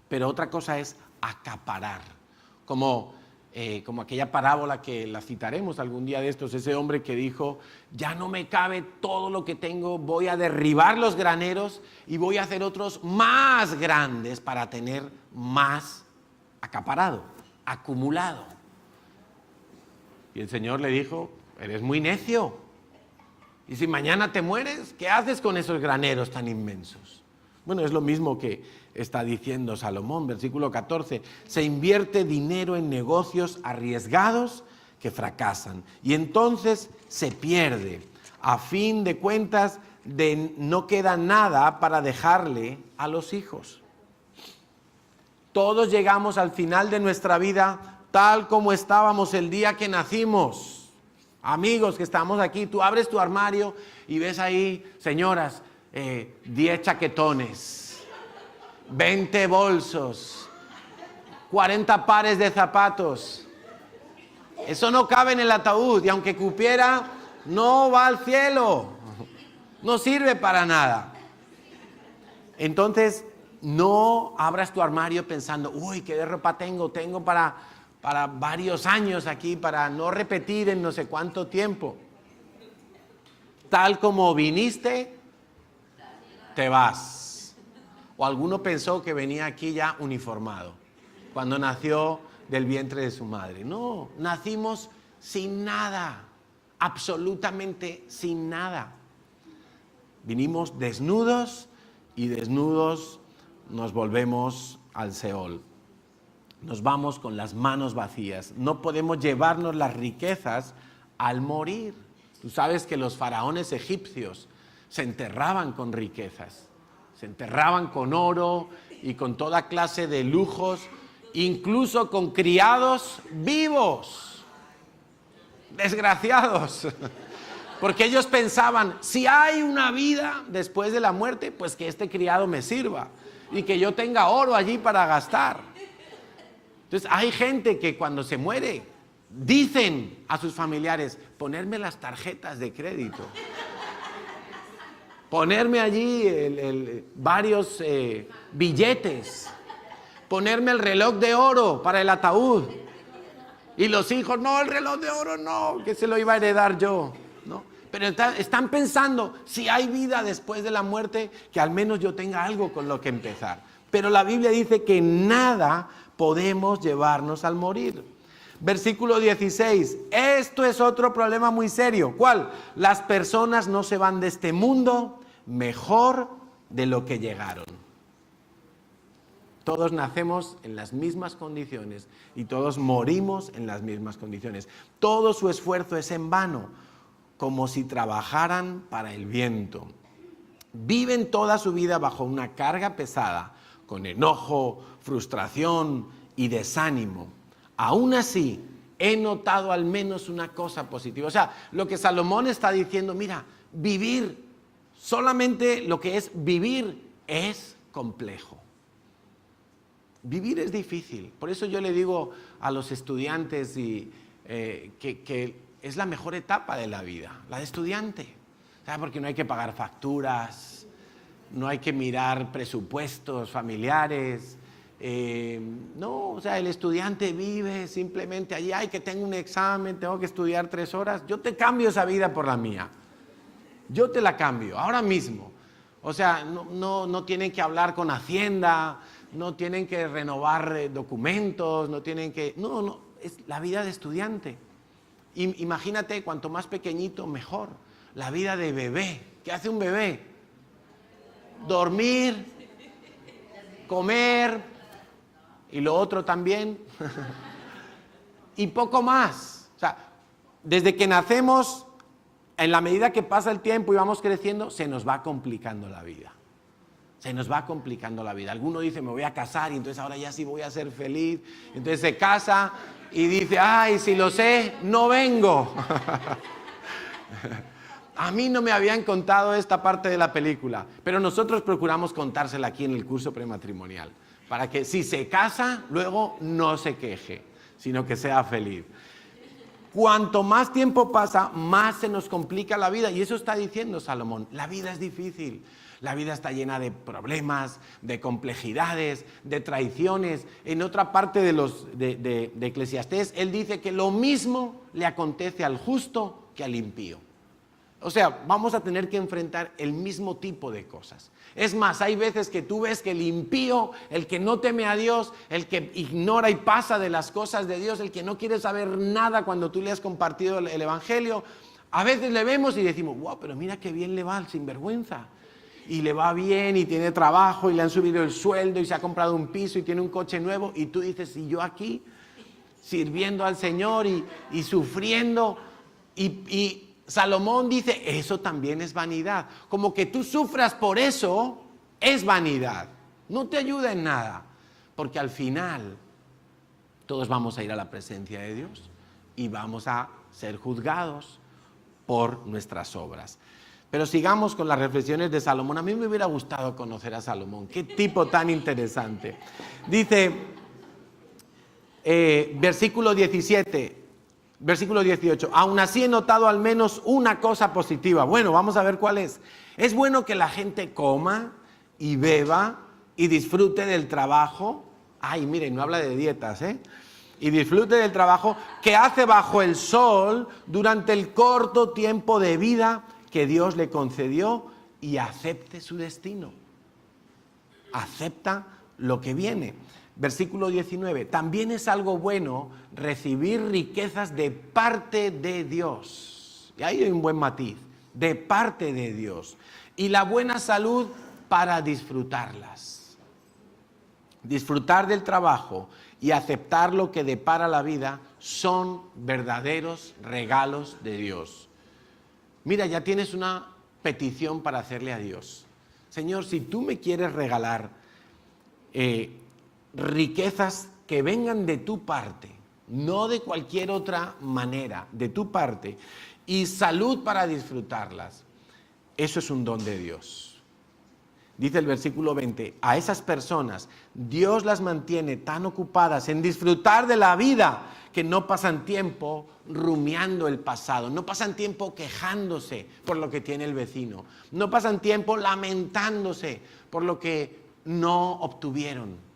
Pero otra cosa es acaparar. Como aquella parábola que la citaremos algún día de estos, ese hombre que dijo, ya no me cabe todo lo que tengo, voy a derribar los graneros y voy a hacer otros más grandes para tener más acaparado, acumulado. Y el Señor le dijo, eres muy necio. Y si mañana te mueres, ¿qué haces con esos graneros tan inmensos? Bueno, es lo mismo que está diciendo Salomón, versículo 14. Se invierte dinero en negocios arriesgados que fracasan. Y entonces se pierde. A fin de cuentas, no queda nada para dejarle a los hijos. Todos llegamos al final de nuestra vida tal como estábamos el día que nacimos. Amigos que estamos aquí, tú abres tu armario y ves ahí, señoras, 10 chaquetones, 20 bolsos, 40 pares de zapatos. Eso no cabe en el ataúd y aunque cupiera, no va al cielo. No sirve para nada. Entonces, no abras tu armario pensando, uy, ¿qué de ropa tengo? Tengo para varios años aquí, para no repetir en no sé cuánto tiempo. Tal como viniste, te vas. O alguno pensó que venía aquí ya uniformado, cuando nació del vientre de su madre. No, nacimos sin nada, absolutamente sin nada. Vinimos desnudos y desnudos nos volvemos al Seol. Nos vamos con las manos vacías. No podemos llevarnos las riquezas al morir. Tú sabes que los faraones egipcios se enterraban con riquezas. Se enterraban con oro y con toda clase de lujos, incluso con criados vivos. Desgraciados. Porque ellos pensaban, si hay una vida después de la muerte, pues que este criado me sirva y que yo tenga oro allí para gastar. Entonces hay gente que cuando se muere dicen a sus familiares, ponerme las tarjetas de crédito, ponerme allí varios billetes, ponerme el reloj de oro para el ataúd. Y los hijos, no, el reloj de oro no, que se lo iba a heredar yo, ¿no? Pero están pensando, si hay vida después de la muerte, que al menos yo tenga algo con lo que empezar. Pero la Biblia dice que nada podemos llevarnos al morir. Versículo 16, esto es otro problema muy serio. ¿Cuál? Las personas no se van de este mundo mejor de lo que llegaron. Todos nacemos en las mismas condiciones y todos morimos en las mismas condiciones. Todo su esfuerzo es en vano, como si trabajaran para el viento. Viven toda su vida bajo una carga pesada, con enojo, frustración y desánimo. Aún así, he notado al menos una cosa positiva. O sea, lo que Salomón está diciendo, mira, vivir, solamente lo que es vivir es complejo. Vivir es difícil. Por eso yo le digo a los estudiantes que es la mejor etapa de la vida, la de estudiante. ¿Sabes? Porque no hay que pagar facturas, no hay que mirar presupuestos familiares. No, o sea, el estudiante vive simplemente allí, ay, que tengo un examen, tengo que estudiar 3 horas. Yo te cambio esa vida por la mía. Yo te la cambio, ahora mismo. O sea, no tienen que hablar con Hacienda, no tienen que renovar documentos, no tienen que... No, es la vida de estudiante. Imagínate, cuanto más pequeñito, mejor. La vida de bebé. ¿Qué hace un bebé? Dormir, comer, y lo otro también. Y poco más. O sea, desde que nacemos, en la medida que pasa el tiempo y vamos creciendo, se nos va complicando la vida. Se nos va complicando la vida. Alguno dice, me voy a casar y entonces ahora ya sí voy a ser feliz. Entonces se casa y dice, ay, si lo sé, no vengo. A mí no me habían contado esta parte de la película, pero nosotros procuramos contársela aquí en el curso prematrimonial, para que si se casa, luego no se queje, sino que sea feliz. Cuanto más tiempo pasa, más se nos complica la vida, y eso está diciendo Salomón. La vida es difícil, la vida está llena de problemas, de complejidades, de traiciones. En otra parte de Eclesiastés, él dice que lo mismo le acontece al justo que al impío. O sea, vamos a tener que enfrentar el mismo tipo de cosas. Es más, hay veces que tú ves que el impío, el que no teme a Dios, el que ignora y pasa de las cosas de Dios, el que no quiere saber nada cuando tú le has compartido el Evangelio, a veces le vemos y decimos, wow, pero mira qué bien le va al sinvergüenza. Y le va bien y tiene trabajo y le han subido el sueldo y se ha comprado un piso y tiene un coche nuevo. Y tú dices, y yo aquí sirviendo al Señor y sufriendo y Salomón dice, eso también es vanidad. Como que tú sufras por eso, es vanidad. No te ayuda en nada. Porque al final, todos vamos a ir a la presencia de Dios y vamos a ser juzgados por nuestras obras. Pero sigamos con las reflexiones de Salomón. A mí me hubiera gustado conocer a Salomón. Qué tipo tan interesante. Dice, versículo 17... Versículo 18, aún así he notado al menos una cosa positiva. Bueno, vamos a ver cuál es. Es bueno que la gente coma y beba y disfrute del trabajo. Ay, miren, no habla de dietas, ¿eh? Y disfrute del trabajo que hace bajo el sol durante el corto tiempo de vida que Dios le concedió y acepte su destino. Acepta lo que viene. Versículo 19, también es algo bueno recibir riquezas de parte de Dios. Y ahí hay un buen matiz, de parte de Dios. Y la buena salud para disfrutarlas. Disfrutar del trabajo y aceptar lo que depara la vida son verdaderos regalos de Dios. Mira, ya tienes una petición para hacerle a Dios. Señor, si tú me quieres regalar riquezas que vengan de tu parte, no de cualquier otra manera, de tu parte, y salud para disfrutarlas, eso es un don de Dios. Dice el versículo 20, a esas personas Dios las mantiene tan ocupadas en disfrutar de la vida que no pasan tiempo rumiando el pasado, no pasan tiempo quejándose por lo que tiene el vecino, no pasan tiempo lamentándose por lo que no obtuvieron.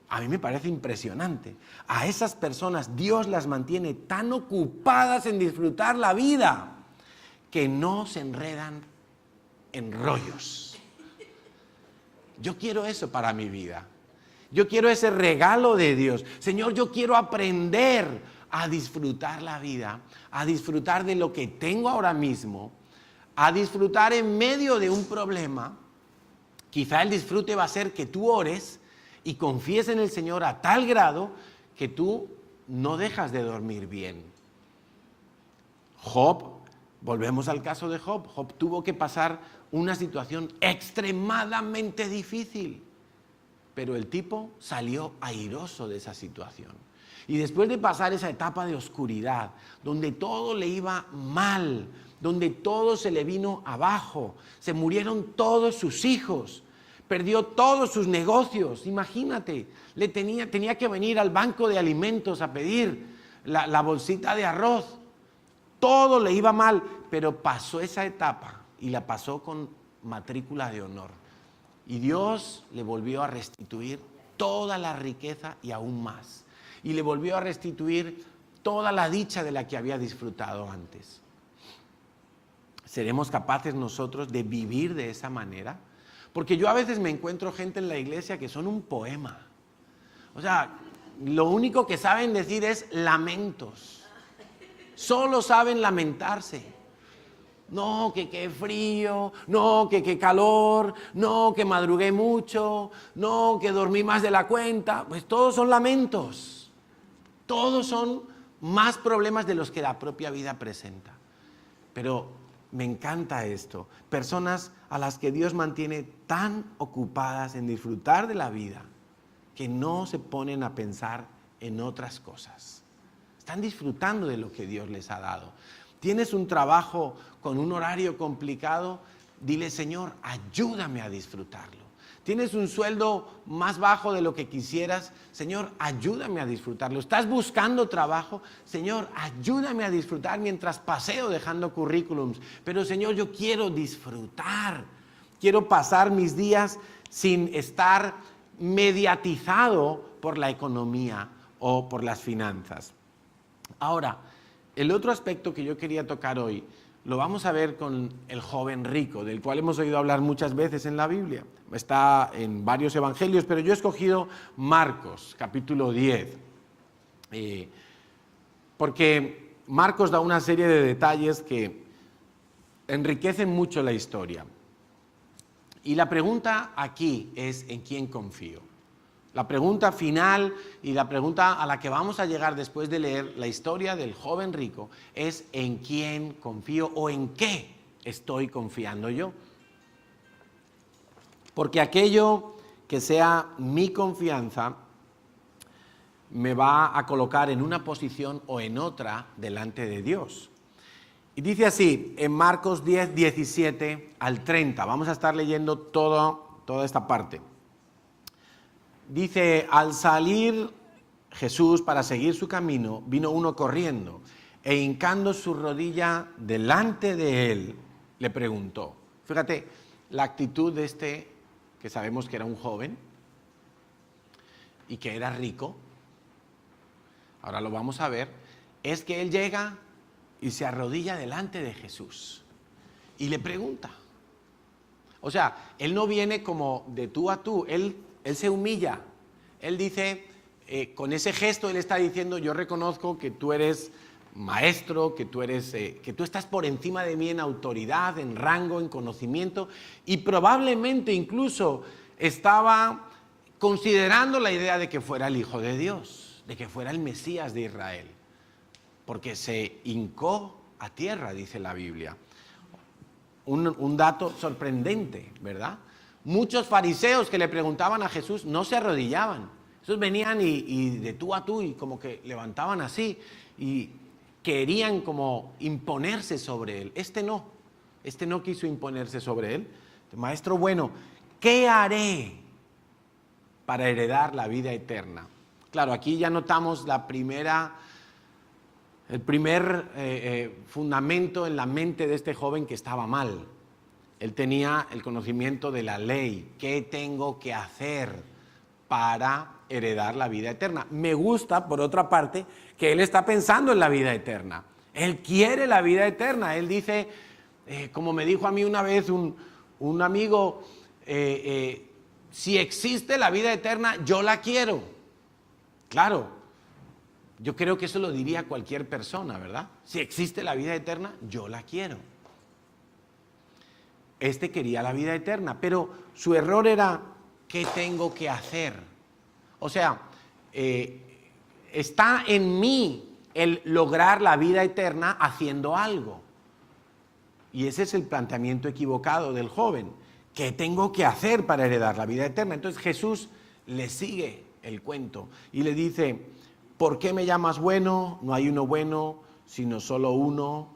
A mí me parece impresionante. A esas personas Dios las mantiene tan ocupadas en disfrutar la vida que no se enredan en rollos. Yo quiero eso para mi vida. Yo quiero ese regalo de Dios. Señor, yo quiero aprender a disfrutar la vida, a disfrutar de lo que tengo ahora mismo, a disfrutar en medio de un problema. Quizá el disfrute va a ser que tú ores y confíes en el Señor a tal grado que tú no dejas de dormir bien. Job, volvemos al caso de Job. Job tuvo que pasar una situación extremadamente difícil, pero el tipo salió airoso de esa situación. Y después de pasar esa etapa de oscuridad, donde todo le iba mal, donde todo se le vino abajo, se murieron todos sus hijos, perdió todos sus negocios, imagínate, tenía que venir al banco de alimentos a pedir la bolsita de arroz, todo le iba mal, pero pasó esa etapa y la pasó con matrícula de honor. Y Dios le volvió a restituir toda la riqueza y aún más. Y le volvió a restituir toda la dicha de la que había disfrutado antes. ¿Seremos capaces nosotros de vivir de esa manera? Porque yo a veces me encuentro gente en la iglesia que son un poema. O sea, lo único que saben decir es lamentos. Solo saben lamentarse. No, que qué frío, no, que qué calor, no, que madrugué mucho, no, que dormí más de la cuenta. Pues todos son lamentos. Todos son más problemas de los que la propia vida presenta. Pero me encanta esto. Personas a las que Dios mantiene tan ocupadas en disfrutar de la vida que no se ponen a pensar en otras cosas. Están disfrutando de lo que Dios les ha dado. ¿Tienes un trabajo con un horario complicado? Dile, Señor, ayúdame a disfrutarlo. ¿Tienes un sueldo más bajo de lo que quisieras? Señor, ayúdame a disfrutarlo. ¿Estás buscando trabajo? Señor, ayúdame a disfrutar mientras paseo dejando currículums. Pero Señor, yo quiero disfrutar. Quiero pasar mis días sin estar mediatizado por la economía o por las finanzas. Ahora, el otro aspecto que yo quería tocar hoy lo vamos a ver con el joven rico, del cual hemos oído hablar muchas veces en la Biblia. Está en varios evangelios, pero yo he escogido Marcos, capítulo 10. Porque Marcos da una serie de detalles que enriquecen mucho la historia. Y la pregunta aquí es, ¿en quién confío? La pregunta final y la pregunta a la que vamos a llegar después de leer la historia del joven rico es ¿en quién confío o en qué estoy confiando yo? Porque aquello que sea mi confianza me va a colocar en una posición o en otra delante de Dios. Y dice así, en Marcos 10, 17 al 30, vamos a estar leyendo toda esta parte. Dice, al salir Jesús para seguir su camino, vino uno corriendo e hincando su rodilla delante de él, le preguntó. Fíjate, la actitud de este, que sabemos que era un joven y que era rico, ahora lo vamos a ver, es que él llega y se arrodilla delante de Jesús y le pregunta. O sea, él no viene como de tú a tú, él se humilla. Él dice, con ese gesto él está diciendo, yo reconozco que tú eres maestro, que tú estás por encima de mí en autoridad, en rango, en conocimiento, y probablemente incluso estaba considerando la idea de que fuera el Hijo de Dios, de que fuera el Mesías de Israel, porque se hincó a tierra, dice la Biblia. Un dato sorprendente, ¿verdad? Muchos fariseos que le preguntaban a Jesús no se arrodillaban. Esos venían y de tú a tú y como que levantaban así y querían como imponerse sobre él. Este no quiso imponerse sobre él. Maestro bueno, ¿qué haré para heredar la vida eterna? Claro, aquí ya notamos el primer fundamento en la mente de este joven que estaba mal. Él tenía el conocimiento de la ley. ¿Qué tengo que hacer para heredar la vida eterna? Me gusta, por otra parte, que él está pensando en la vida eterna. Él quiere la vida eterna. Él dice, como me dijo a mí una vez un amigo, si existe la vida eterna, yo la quiero. Claro, yo creo que eso lo diría cualquier persona, ¿verdad? Si existe la vida eterna, yo la quiero. Este quería la vida eterna, pero su error era, ¿qué tengo que hacer? O sea, está en mí el lograr la vida eterna haciendo algo. Y ese es el planteamiento equivocado del joven. ¿Qué tengo que hacer para heredar la vida eterna? Entonces Jesús le sigue el cuento y le dice, ¿por qué me llamas bueno? No hay uno bueno, sino solo uno,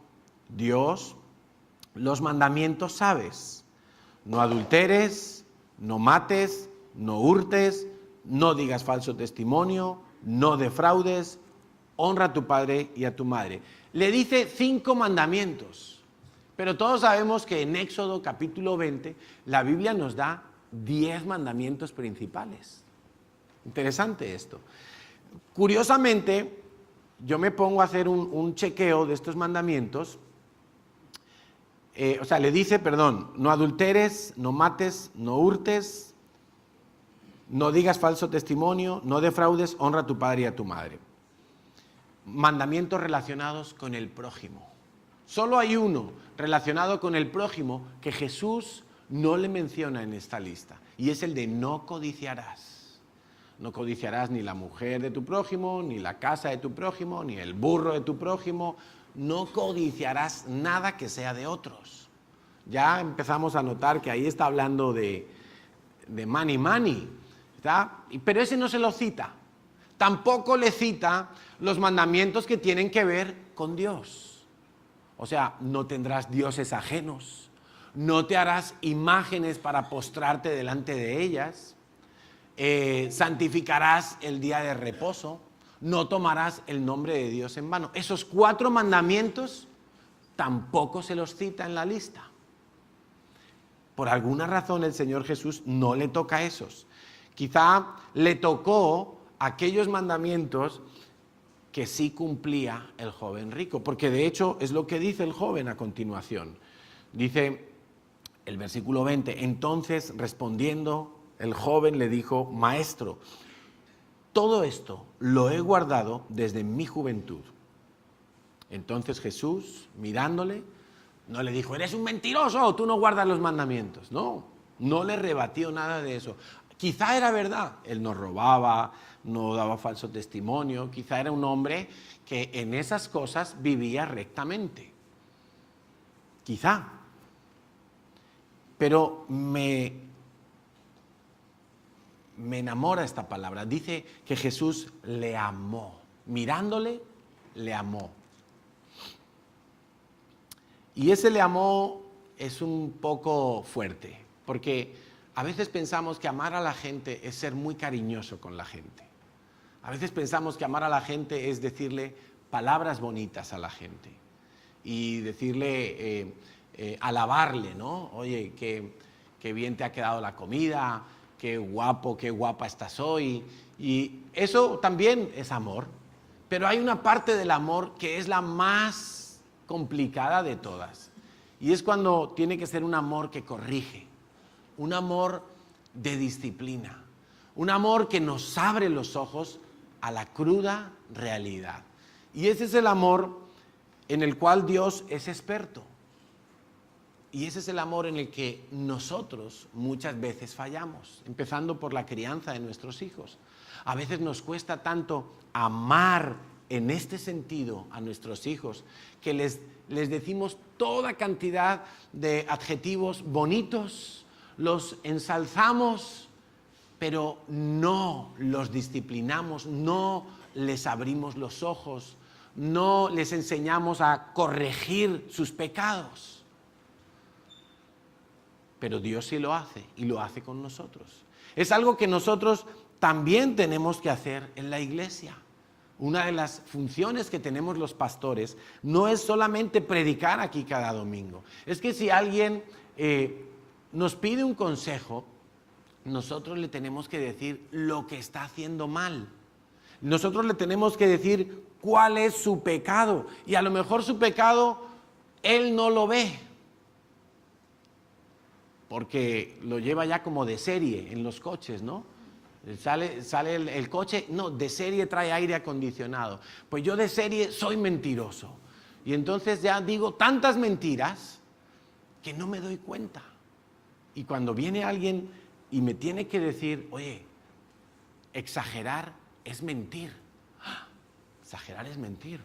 Dios. Los mandamientos sabes, no adulteres, no mates, no hurtes, no digas falso testimonio, no defraudes, honra a tu padre y a tu madre. Le dice 5 mandamientos, pero todos sabemos que en Éxodo capítulo 20 la Biblia nos da 10 mandamientos principales. Interesante esto. Curiosamente, yo me pongo a hacer un chequeo de estos mandamientos. Le dice, no adulteres, no mates, no hurtes, no digas falso testimonio, no defraudes, honra a tu padre y a tu madre. Mandamientos relacionados con el prójimo. Solo hay uno relacionado con el prójimo que Jesús no le menciona en esta lista, y es el de no codiciarás. No codiciarás ni la mujer de tu prójimo, ni la casa de tu prójimo, ni el burro de tu prójimo. No codiciarás nada que sea de otros. Ya empezamos a notar que ahí está hablando de money, ¿está? Pero ese no se lo cita. Tampoco le cita los mandamientos que tienen que ver con Dios. O sea, no tendrás dioses ajenos, no te harás imágenes para postrarte delante de ellas, santificarás el día de reposo, no tomarás el nombre de Dios en vano. Esos 4 mandamientos tampoco se los cita en la lista. Por alguna razón el Señor Jesús no le toca esos. Quizá le tocó aquellos mandamientos que sí cumplía el joven rico, porque de hecho es lo que dice el joven a continuación. Dice el versículo 20, entonces respondiendo el joven le dijo, maestro, todo esto lo he guardado desde mi juventud. Entonces Jesús, mirándole, no le dijo, eres un mentiroso, tú no guardas los mandamientos. No le rebatió nada de eso. Quizá era verdad, él no robaba, no daba falso testimonio, quizá era un hombre que en esas cosas vivía rectamente. Quizá. Pero me enamora esta palabra. Dice que Jesús le amó. Mirándole, le amó. Y ese le amó es un poco fuerte, porque a veces pensamos que amar a la gente es ser muy cariñoso con la gente. A veces pensamos que amar a la gente es decirle palabras bonitas a la gente y decirle, alabarle, ¿no? Oye, qué bien te ha quedado la comida, qué guapo, qué guapa estás hoy. Y eso también es amor, pero hay una parte del amor que es la más complicada de todas. Y es cuando tiene que ser un amor que corrige, un amor de disciplina, un amor que nos abre los ojos a la cruda realidad. Y ese es el amor en el cual Dios es experto. Y ese es el amor en el que nosotros muchas veces fallamos, empezando por la crianza de nuestros hijos. A veces nos cuesta tanto amar en este sentido a nuestros hijos que les decimos toda cantidad de adjetivos bonitos, los ensalzamos, pero no los disciplinamos, no les abrimos los ojos, no les enseñamos a corregir sus pecados. Pero Dios sí lo hace, y lo hace con nosotros. Es algo que nosotros también tenemos que hacer en la iglesia. Una de las funciones que tenemos los pastores no es solamente predicar aquí cada domingo. Es que si alguien nos pide un consejo, nosotros le tenemos que decir lo que está haciendo mal. Nosotros le tenemos que decir cuál es su pecado. Y a lo mejor su pecado él no lo ve, porque lo lleva ya como de serie en los coches, ¿no? Sale el coche, no, de serie trae aire acondicionado. Pues yo de serie soy mentiroso. Y entonces ya digo tantas mentiras que no me doy cuenta. Y cuando viene alguien y me tiene que decir, oye, exagerar es mentir. ¡Ah! Exagerar es mentir.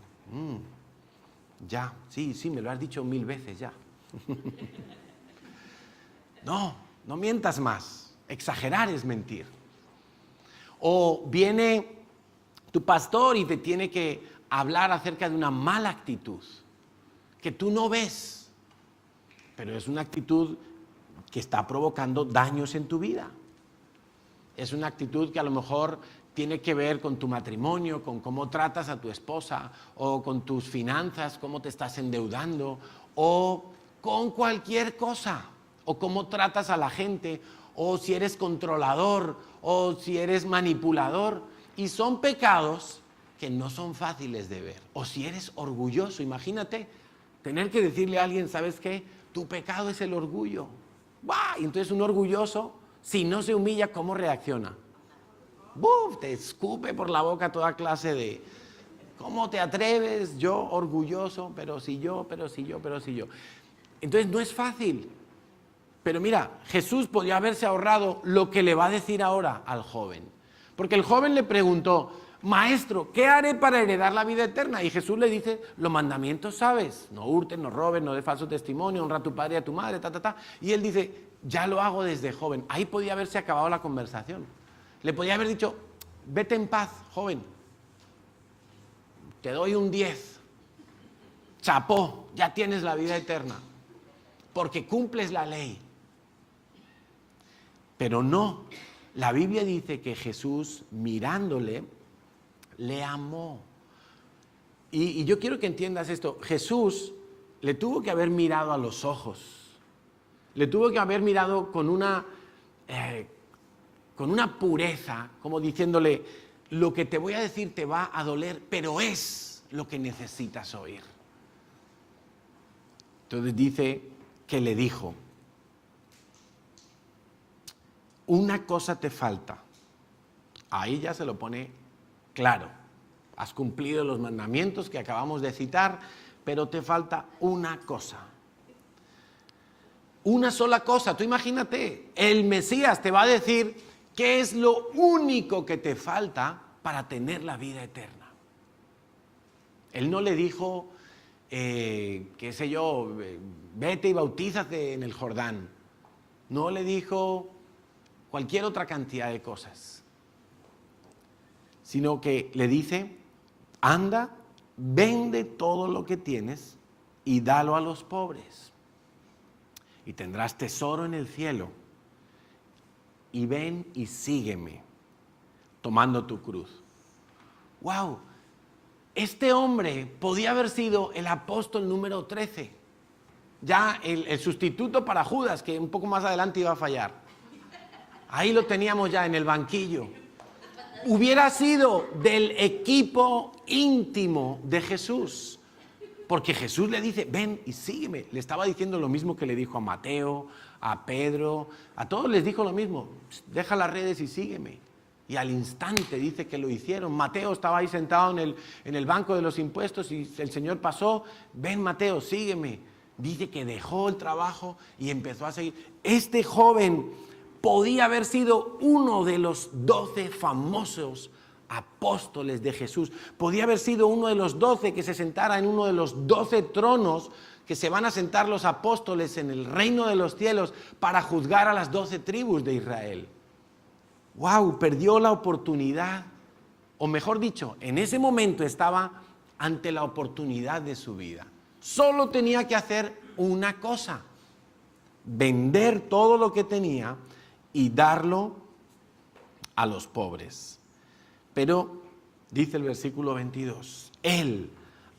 Ya, sí, me lo has dicho 1000 veces ya. No mientas más. Exagerar es mentir. O viene tu pastor y te tiene que hablar acerca de una mala actitud que tú no ves, pero es una actitud que está provocando daños en tu vida. Es una actitud que a lo mejor tiene que ver con tu matrimonio, con cómo tratas a tu esposa, o con tus finanzas, cómo te estás endeudando, o con cualquier cosa, o cómo tratas a la gente, o si eres controlador, o si eres manipulador. Y son pecados que no son fáciles de ver. O si eres orgulloso, imagínate tener que decirle a alguien, ¿sabes qué? Tu pecado es el orgullo. ¡Bah! Y entonces un orgulloso, si no se humilla, ¿cómo reacciona? ¡Buf! Te escupe por la boca toda clase de... ¿Cómo te atreves? Yo orgulloso, pero si yo. Entonces no es fácil. Pero mira, Jesús podría haberse ahorrado lo que le va a decir ahora al joven. Porque el joven le preguntó, maestro, ¿qué haré para heredar la vida eterna? Y Jesús le dice, los mandamientos sabes, no hurtes, no robes, no des falso testimonio, honra a tu padre y a tu madre, Y él dice, ya lo hago desde joven. Ahí podía haberse acabado la conversación. Le podía haber dicho, vete en paz, joven, te doy un 10. chapó, ya tienes la vida eterna, porque cumples la ley. Pero no, la Biblia dice que Jesús, mirándole, le amó. Y yo quiero que entiendas esto. Jesús le tuvo que haber mirado a los ojos. Le tuvo que haber mirado con una pureza, como diciéndole, lo que te voy a decir te va a doler, pero es lo que necesitas oír. Entonces dice que le dijo, una cosa te falta. Ahí ya se lo pone claro. Has cumplido los mandamientos que acabamos de citar, pero te falta una cosa. Una sola cosa. Tú imagínate, el Mesías te va a decir qué es lo único que te falta para tener la vida eterna. Él no le dijo, qué sé yo, vete y bautízate en el Jordán. No le dijo cualquier otra cantidad de cosas, sino que le dice, anda, vende todo lo que tienes y dalo a los pobres, y tendrás tesoro en el cielo, y ven y sígueme, tomando tu cruz. ¡Wow! Este hombre podía haber sido el apóstol número 13, ya el sustituto para Judas, que un poco más adelante iba a fallar. Ahí lo teníamos ya en el banquillo. Hubiera sido del equipo íntimo de Jesús, porque Jesús le dice, ven y sígueme. Le estaba diciendo lo mismo que le dijo a Mateo, a Pedro, a todos les dijo lo mismo, deja las redes y sígueme. Y al instante dice que lo hicieron. Mateo estaba ahí sentado en el banco de los impuestos y el Señor pasó, ven Mateo, sígueme. Dice que dejó el trabajo y empezó a seguir. Este joven podía haber sido uno de los 12 famosos apóstoles de Jesús. Podía haber sido uno de los 12 que se sentara en uno de los 12 tronos que se van a sentar los apóstoles en el reino de los cielos para juzgar a las 12 tribus de Israel. ¡Wow! Perdió la oportunidad, o mejor dicho, en ese momento estaba ante la oportunidad de su vida. Solo tenía que hacer una cosa: vender todo lo que tenía y darlo a los pobres. Pero, dice el versículo 22, él,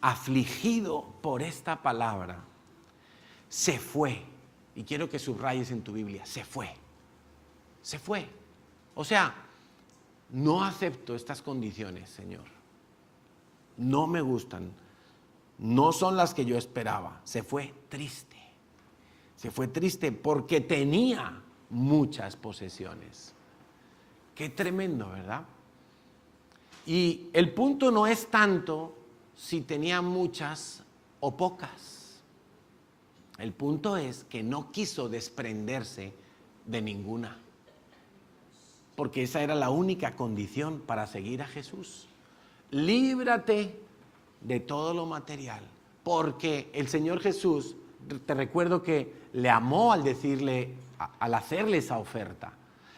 afligido por esta palabra, se fue. Y quiero que subrayes en tu Biblia, se fue. Se fue. O sea, no acepto estas condiciones, Señor. No me gustan. No son las que yo esperaba. Se fue triste. Se fue triste porque tenía muchas posesiones. Qué tremendo, ¿verdad? Y el punto no es tanto si tenía muchas o pocas. El punto es que no quiso desprenderse de ninguna, porque esa era la única condición para seguir a Jesús. Líbrate de todo lo material, porque el Señor Jesús, te recuerdo que le amó al decirle, al hacerle esa oferta.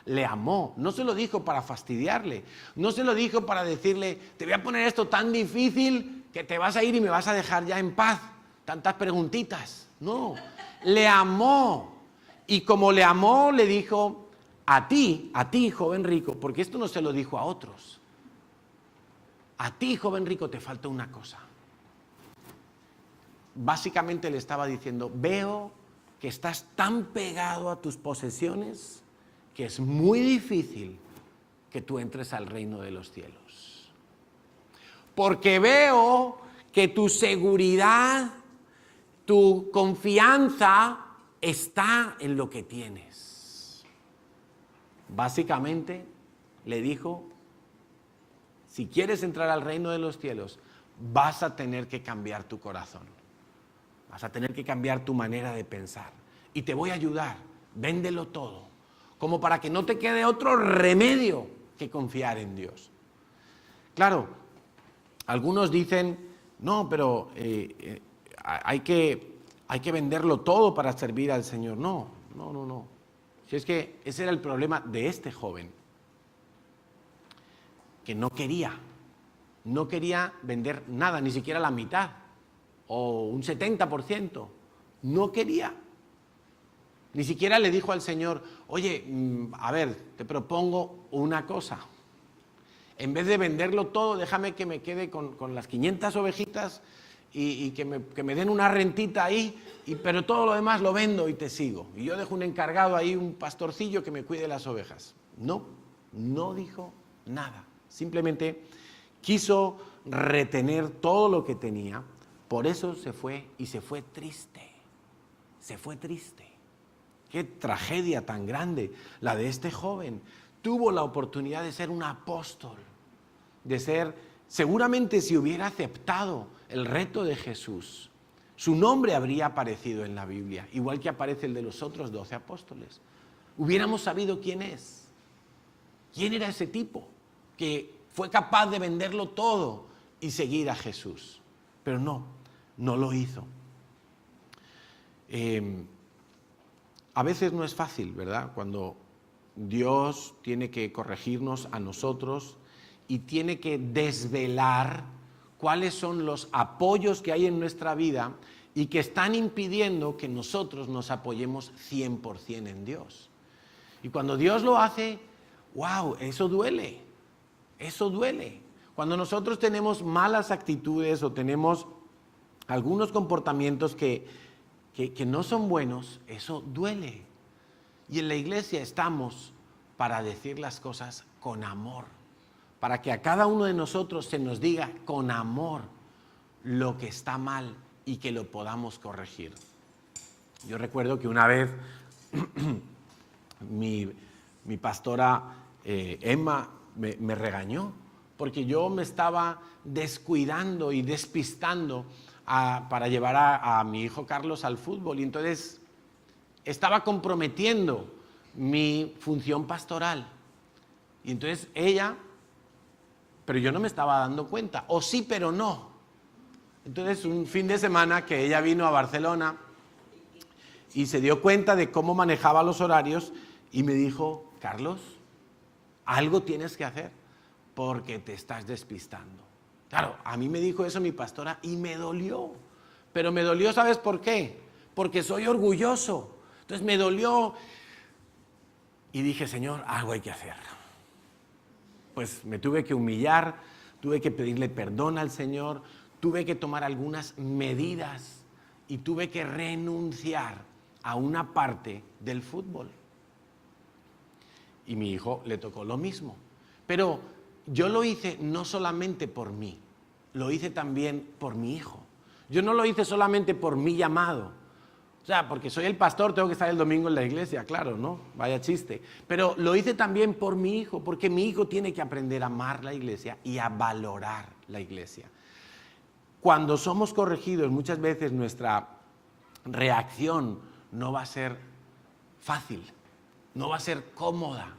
Le amó, no se lo dijo para fastidiarle, no se lo dijo para decirle, te voy a poner esto tan difícil que te vas a ir y me vas a dejar ya en paz, tantas preguntitas. No, le amó, y como le amó, le dijo, a ti, joven rico, porque esto no se lo dijo a otros, a ti, joven rico, te falta una cosa. Básicamente le estaba diciendo, veo que estás tan pegado a tus posesiones que es muy difícil que tú entres al reino de los cielos. Porque veo que tu seguridad, tu confianza está en lo que tienes. Básicamente le dijo, si quieres entrar al reino de los cielos, vas a tener que cambiar tu corazón. Vas a tener que cambiar tu manera de pensar. Y te voy a ayudar, véndelo todo, como para que no te quede otro remedio que confiar en Dios. Claro, algunos dicen, no, pero hay que venderlo todo para servir al Señor. No. Si es que ese era el problema de este joven, que no quería vender nada, ni siquiera la mitad. o un 70%. No quería. Ni siquiera le dijo al Señor, oye, a ver, te propongo una cosa. En vez de venderlo todo, déjame que me quede con las 500 ovejitas y que me den una rentita ahí, pero todo lo demás lo vendo y te sigo. Y yo dejo un encargado ahí, un pastorcillo que me cuide las ovejas. No dijo nada. Simplemente quiso retener todo lo que tenía. Por eso se fue y se fue triste. Se fue triste. Qué tragedia tan grande la de este joven. Tuvo la oportunidad de ser un apóstol, de ser, seguramente si hubiera aceptado el reto de Jesús, su nombre habría aparecido en la Biblia, igual que aparece el de los otros 12 apóstoles. Hubiéramos sabido quién es. ¿Quién era ese tipo que fue capaz de venderlo todo y seguir a Jesús? Pero no lo hizo. A veces no es fácil, ¿verdad? Cuando Dios tiene que corregirnos a nosotros y tiene que desvelar cuáles son los apoyos que hay en nuestra vida y que están impidiendo que nosotros nos apoyemos 100% en Dios. Y cuando Dios lo hace, ¡wow!, eso duele. Eso duele. Cuando nosotros tenemos malas actitudes o tenemos algunos comportamientos que no son buenos, eso duele. Y en la iglesia estamos para decir las cosas con amor, para que a cada uno de nosotros se nos diga con amor lo que está mal y que lo podamos corregir. Yo recuerdo que una vez mi pastora Emma me regañó porque yo me estaba descuidando y despistando para llevar a mi hijo Carlos al fútbol, y entonces estaba comprometiendo mi función pastoral. Y entonces ella, pero yo no me estaba dando cuenta, o sí pero no. Entonces un fin de semana que ella vino a Barcelona y se dio cuenta de cómo manejaba los horarios y me dijo, Carlos, algo tienes que hacer porque te estás despistando. Claro, a mí me dijo eso mi pastora y me dolió. Pero me dolió, ¿sabes por qué? Porque soy orgulloso. Entonces me dolió y dije, Señor, algo hay que hacer. Pues me tuve que humillar, tuve que pedirle perdón al Señor, tuve que tomar algunas medidas y tuve que renunciar a una parte del fútbol. Y mi hijo le tocó lo mismo. Pero yo lo hice no solamente por mí, lo hice también por mi hijo. Yo no lo hice solamente por mi llamado. O sea, porque soy el pastor, tengo que estar el domingo en la iglesia, claro, ¿no? Vaya chiste. Pero lo hice también por mi hijo, porque mi hijo tiene que aprender a amar la iglesia y a valorar la iglesia. Cuando somos corregidos, muchas veces nuestra reacción no va a ser fácil, no va a ser cómoda.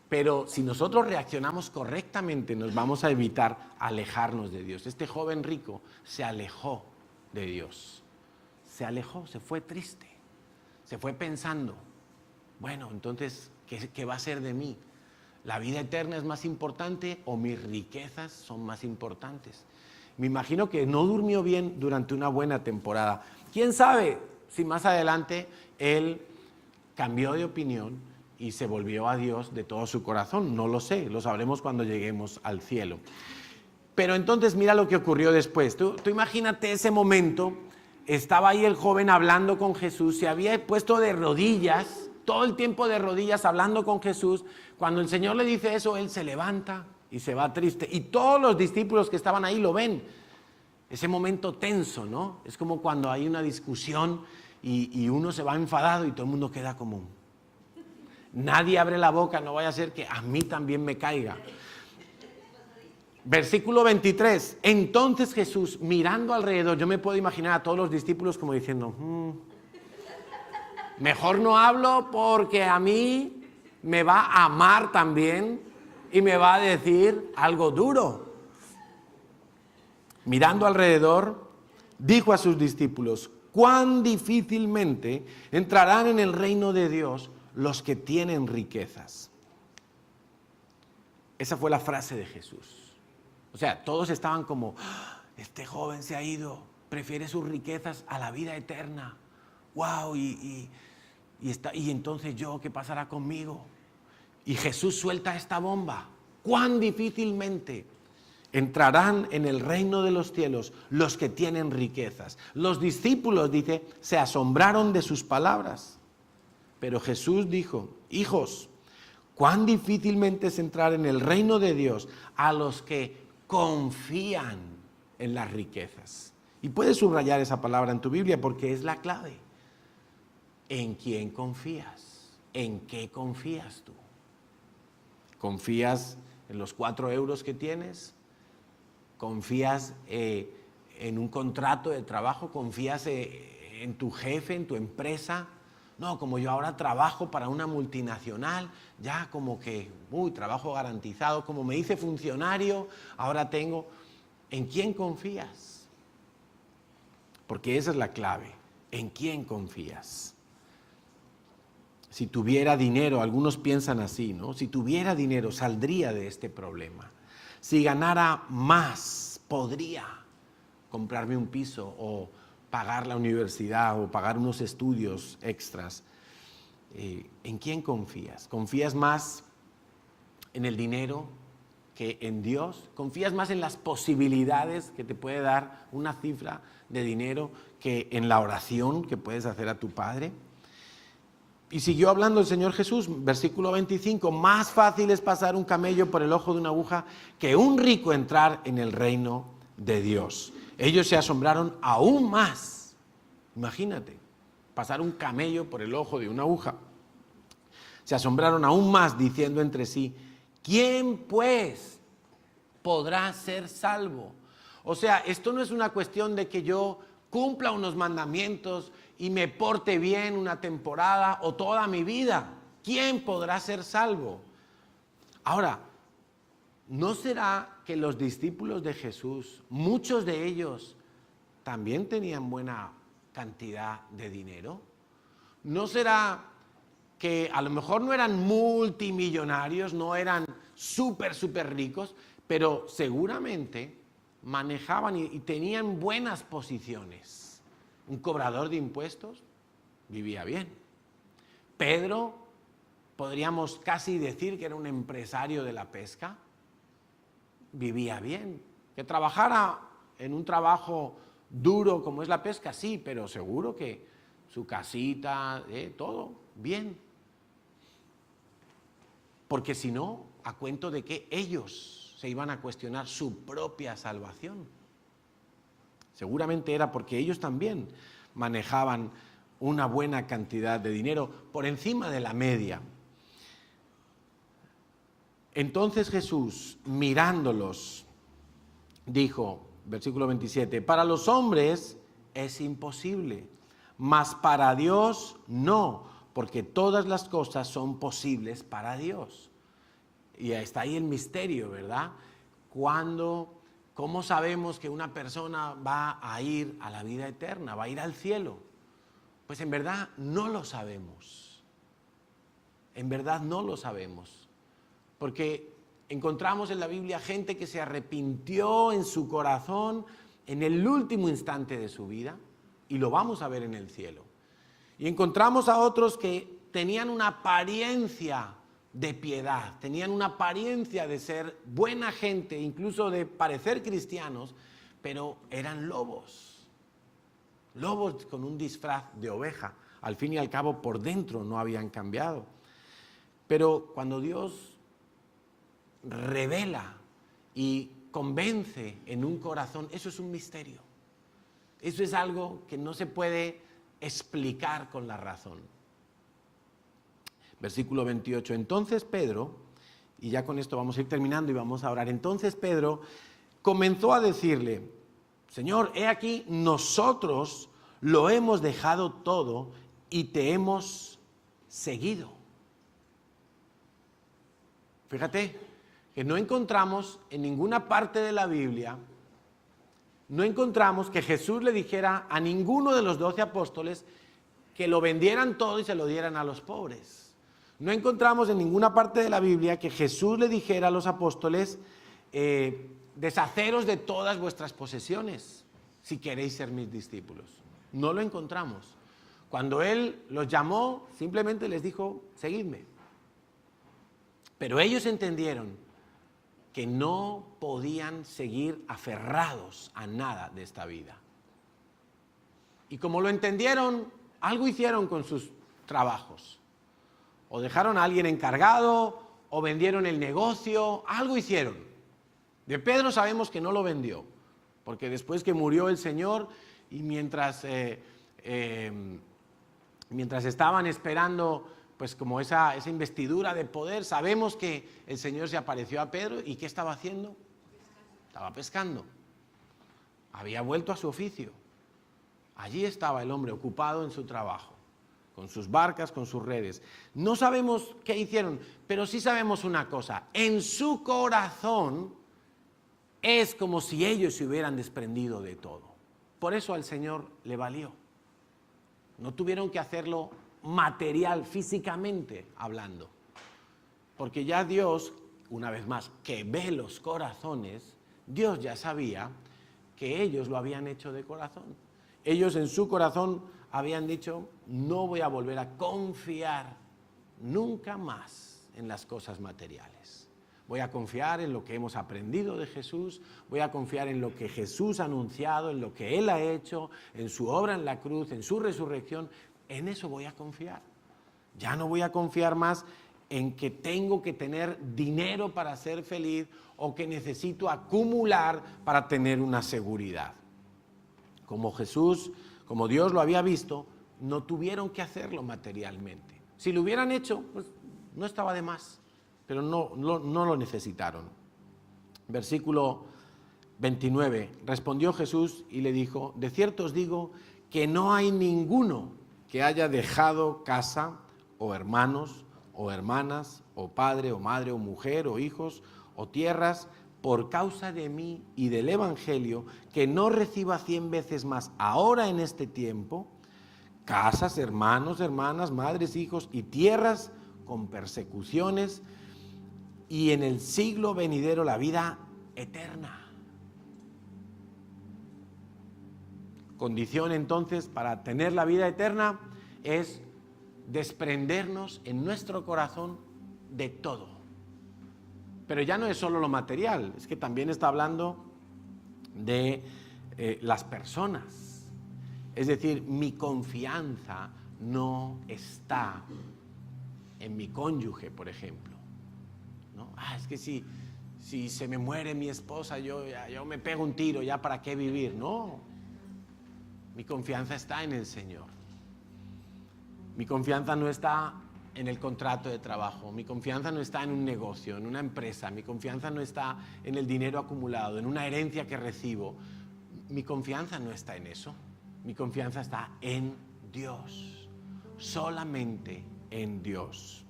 Pero si nosotros reaccionamos correctamente, nos vamos a evitar alejarnos de Dios. Este joven rico se alejó de Dios. Se alejó, se fue triste. Se fue pensando, bueno, entonces, ¿qué va a ser de mí? ¿La vida eterna es más importante o mis riquezas son más importantes? Me imagino que no durmió bien durante una buena temporada. ¿Quién sabe si más adelante él cambió de opinión y se volvió a Dios de todo su corazón? No lo sé, lo sabremos cuando lleguemos al cielo. Pero entonces mira lo que ocurrió después. Tú imagínate ese momento, estaba ahí el joven hablando con Jesús, se había puesto de rodillas, todo el tiempo de rodillas hablando con Jesús. Cuando el Señor le dice eso, él se levanta y se va triste. Y todos los discípulos que estaban ahí lo ven. Ese momento tenso, ¿no? Es como cuando hay una discusión y uno se va enfadado y todo el mundo queda como... Nadie abre la boca, no vaya a ser que a mí también me caiga. Versículo 23. Entonces Jesús, mirando alrededor, yo me puedo imaginar a todos los discípulos como diciendo, mejor no hablo porque a mí me va a amar también y me va a decir algo duro. Mirando alrededor, dijo a sus discípulos, cuán difícilmente entrarán en el reino de Dios los que tienen riquezas. Esa fue la frase de Jesús. O sea, todos estaban como, este joven se ha ido, prefiere sus riquezas a la vida eterna. ¡Wow! Y entonces yo, ¿qué pasará conmigo? Y Jesús suelta esta bomba. ¿Cuán difícilmente entrarán en el reino de los cielos los que tienen riquezas? Los discípulos, dice, se asombraron de sus palabras. Pero Jesús dijo, hijos, cuán difícilmente es entrar en el reino de Dios a los que confían en las riquezas. Y puedes subrayar esa palabra en tu Biblia porque es la clave. ¿En quién confías? ¿En qué confías tú? ¿Confías en los 4 euros que tienes? ¿Confías en un contrato de trabajo? ¿Confías en tu jefe, en tu empresa? No, como yo ahora trabajo para una multinacional, ya como que, trabajo garantizado, como me hice funcionario, ahora tengo. ¿En quién confías? Porque esa es la clave. ¿En quién confías? Si tuviera dinero, algunos piensan así, ¿no? Si tuviera dinero, saldría de este problema. Si ganara más, podría comprarme un piso o pagar la universidad o pagar unos estudios extras. ¿En quién confías? ¿Confías más en el dinero que en Dios? ¿Confías más en las posibilidades que te puede dar una cifra de dinero que en la oración que puedes hacer a tu Padre? Y siguió hablando el Señor Jesús, versículo 25, más fácil es pasar un camello por el ojo de una aguja que un rico entrar en el reino de Dios. Ellos se asombraron aún más. Imagínate, pasar un camello por el ojo de una aguja. Se asombraron aún más diciendo entre sí, ¿quién pues podrá ser salvo? O sea, esto no es una cuestión de que yo cumpla unos mandamientos y me porte bien una temporada o toda mi vida. ¿Quién podrá ser salvo? Ahora, ¿no será que los discípulos de Jesús, muchos de ellos, también tenían buena cantidad de dinero? ¿No será que a lo mejor no eran multimillonarios, no eran súper ricos, pero seguramente manejaban y tenían buenas posiciones? Un cobrador de impuestos vivía bien. Pedro, podríamos casi decir que era un empresario de la pesca, vivía bien. Que trabajara en un trabajo duro como es la pesca, sí, pero seguro que su casita, todo bien. Porque si no, ¿a cuento de que ellos se iban a cuestionar su propia salvación? Seguramente era porque ellos también manejaban una buena cantidad de dinero por encima de la media. Entonces Jesús, mirándolos, dijo, versículo 27, para los hombres es imposible, mas para Dios no, porque todas las cosas son posibles para Dios. Y está ahí el misterio, ¿verdad? ¿Cómo sabemos que una persona va a ir a la vida eterna, va a ir al cielo? Pues en verdad no lo sabemos. En verdad no lo sabemos. Porque encontramos en la Biblia gente que se arrepintió en su corazón en el último instante de su vida y lo vamos a ver en el cielo. Y encontramos a otros que tenían una apariencia de piedad, tenían una apariencia de ser buena gente, incluso de parecer cristianos, pero eran lobos con un disfraz de oveja. Al fin y al cabo, por dentro no habían cambiado. Pero cuando Dios revela y convence en un corazón, eso es un misterio. Eso es algo que no se puede explicar con la razón. Versículo 28, entonces Pedro, y ya con esto vamos a ir terminando y vamos a orar, entonces Pedro comenzó a decirle, Señor, he aquí, nosotros lo hemos dejado todo y te hemos seguido. Fíjate que no encontramos en ninguna parte de la Biblia, no encontramos que Jesús le dijera a ninguno de los 12 apóstoles que lo vendieran todo y se lo dieran a los pobres. No encontramos en ninguna parte de la Biblia que Jesús le dijera a los apóstoles, deshaceros de todas vuestras posesiones. si queréis ser mis discípulos. No lo encontramos. Cuando Él los llamó, simplemente les dijo, seguidme. Pero ellos entendieron que no podían seguir aferrados a nada de esta vida. Y como lo entendieron, algo hicieron con sus trabajos. O dejaron a alguien encargado, o vendieron el negocio, algo hicieron. De Pedro sabemos que no lo vendió, porque después que murió el Señor y mientras estaban esperando pues como esa investidura de poder, sabemos que el Señor se apareció a Pedro y ¿qué estaba haciendo? Estaba pescando. Había vuelto a su oficio. Allí estaba el hombre ocupado en su trabajo, con sus barcas, con sus redes. No sabemos qué hicieron, pero sí sabemos una cosa. En su corazón es como si ellos se hubieran desprendido de todo. Por eso al Señor le valió. No tuvieron que hacerlo material, físicamente hablando. Porque ya Dios, una vez más, que ve los corazones, Dios ya sabía que ellos lo habían hecho de corazón. Ellos en su corazón habían dicho, no voy a volver a confiar nunca más en las cosas materiales. Voy a confiar en lo que hemos aprendido de Jesús, voy a confiar en lo que Jesús ha anunciado, en lo que Él ha hecho, en su obra en la cruz, en su resurrección. En eso voy a confiar. Ya no voy a confiar más en que tengo que tener dinero para ser feliz o que necesito acumular para tener una seguridad. Como Jesús, como Dios lo había visto, no tuvieron que hacerlo materialmente. Si lo hubieran hecho, pues no estaba de más, pero no lo necesitaron. Versículo 29. Respondió Jesús y le dijo, de cierto os digo que no hay ninguno que haya dejado casa, o hermanos, o hermanas, o padre, o madre, o mujer, o hijos, o tierras, por causa de mí y del Evangelio, que no reciba 100 veces más ahora en este tiempo, casas, hermanos, hermanas, madres, hijos y tierras con persecuciones, y en el siglo venidero la vida eterna. Condición entonces para tener la vida eterna es desprendernos en nuestro corazón de todo. Pero ya no es solo lo material, es que también está hablando de las personas. Es decir, mi confianza no está en mi cónyuge, por ejemplo, ¿no? Es que si se me muere mi esposa, yo me pego un tiro, ya para qué vivir. No, mi confianza está en el Señor. Mi confianza no está en el contrato de trabajo, mi confianza no está en un negocio, en una empresa, mi confianza no está en el dinero acumulado, en una herencia que recibo. Mi confianza no está en eso, mi confianza está en Dios, solamente en Dios.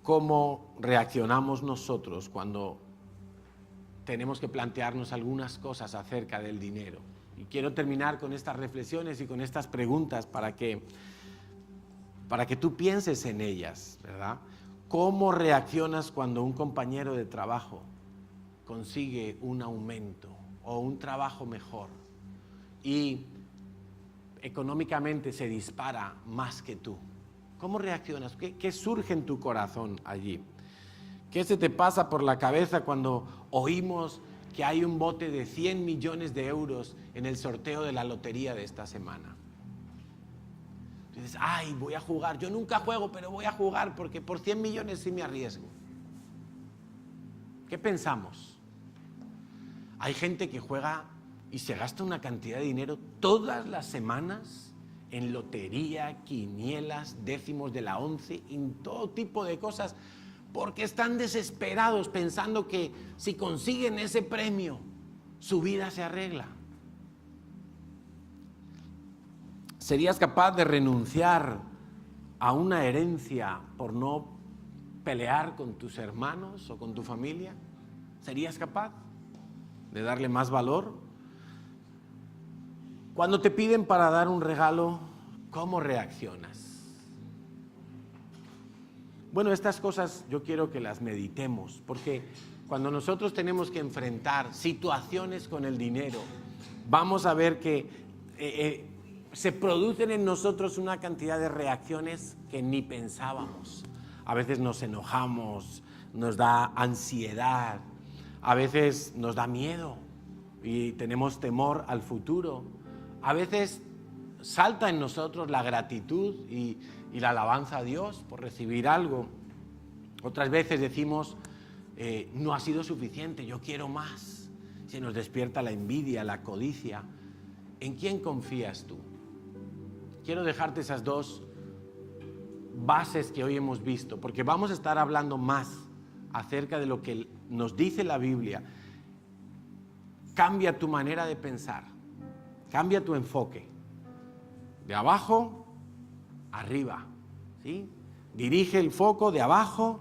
¿Cómo reaccionamos nosotros cuando tenemos que plantearnos algunas cosas acerca del dinero? Y quiero terminar con estas reflexiones y con estas preguntas para que tú pienses en ellas, ¿verdad? ¿Cómo reaccionas cuando un compañero de trabajo consigue un aumento o un trabajo mejor y económicamente se dispara más que tú? ¿Cómo reaccionas? ¿Qué surge en tu corazón allí? ¿Qué se te pasa por la cabeza cuando oímos que hay un bote de 100 millones de euros en el sorteo de la lotería de esta semana? Dices, voy a jugar. Yo nunca juego, pero voy a jugar porque por 100 millones sí me arriesgo. ¿Qué pensamos? Hay gente que juega y se gasta una cantidad de dinero todas las semanas en lotería, quinielas, décimos de la 11, en todo tipo de cosas, porque están desesperados pensando que si consiguen ese premio, su vida se arregla. ¿Serías capaz de renunciar a una herencia por no pelear con tus hermanos o con tu familia? ¿Serías capaz de darle más valor? Cuando te piden para dar un regalo, ¿cómo reaccionas? Bueno, estas cosas yo quiero que las meditemos, porque cuando nosotros tenemos que enfrentar situaciones con el dinero, vamos a ver que se producen en nosotros una cantidad de reacciones que ni pensábamos. A veces nos enojamos, nos da ansiedad, a veces nos da miedo y tenemos temor al futuro. A veces salta en nosotros la gratitud y la alabanza a Dios por recibir algo. Otras veces decimos, no ha sido suficiente, yo quiero más. Se nos despierta la envidia, la codicia. ¿En quién confías tú? Quiero dejarte esas dos bases que hoy hemos visto, porque vamos a estar hablando más acerca de lo que nos dice la Biblia. Cambia tu manera de pensar, cambia tu enfoque, de abajo arriba, ¿sí? Dirige el foco de abajo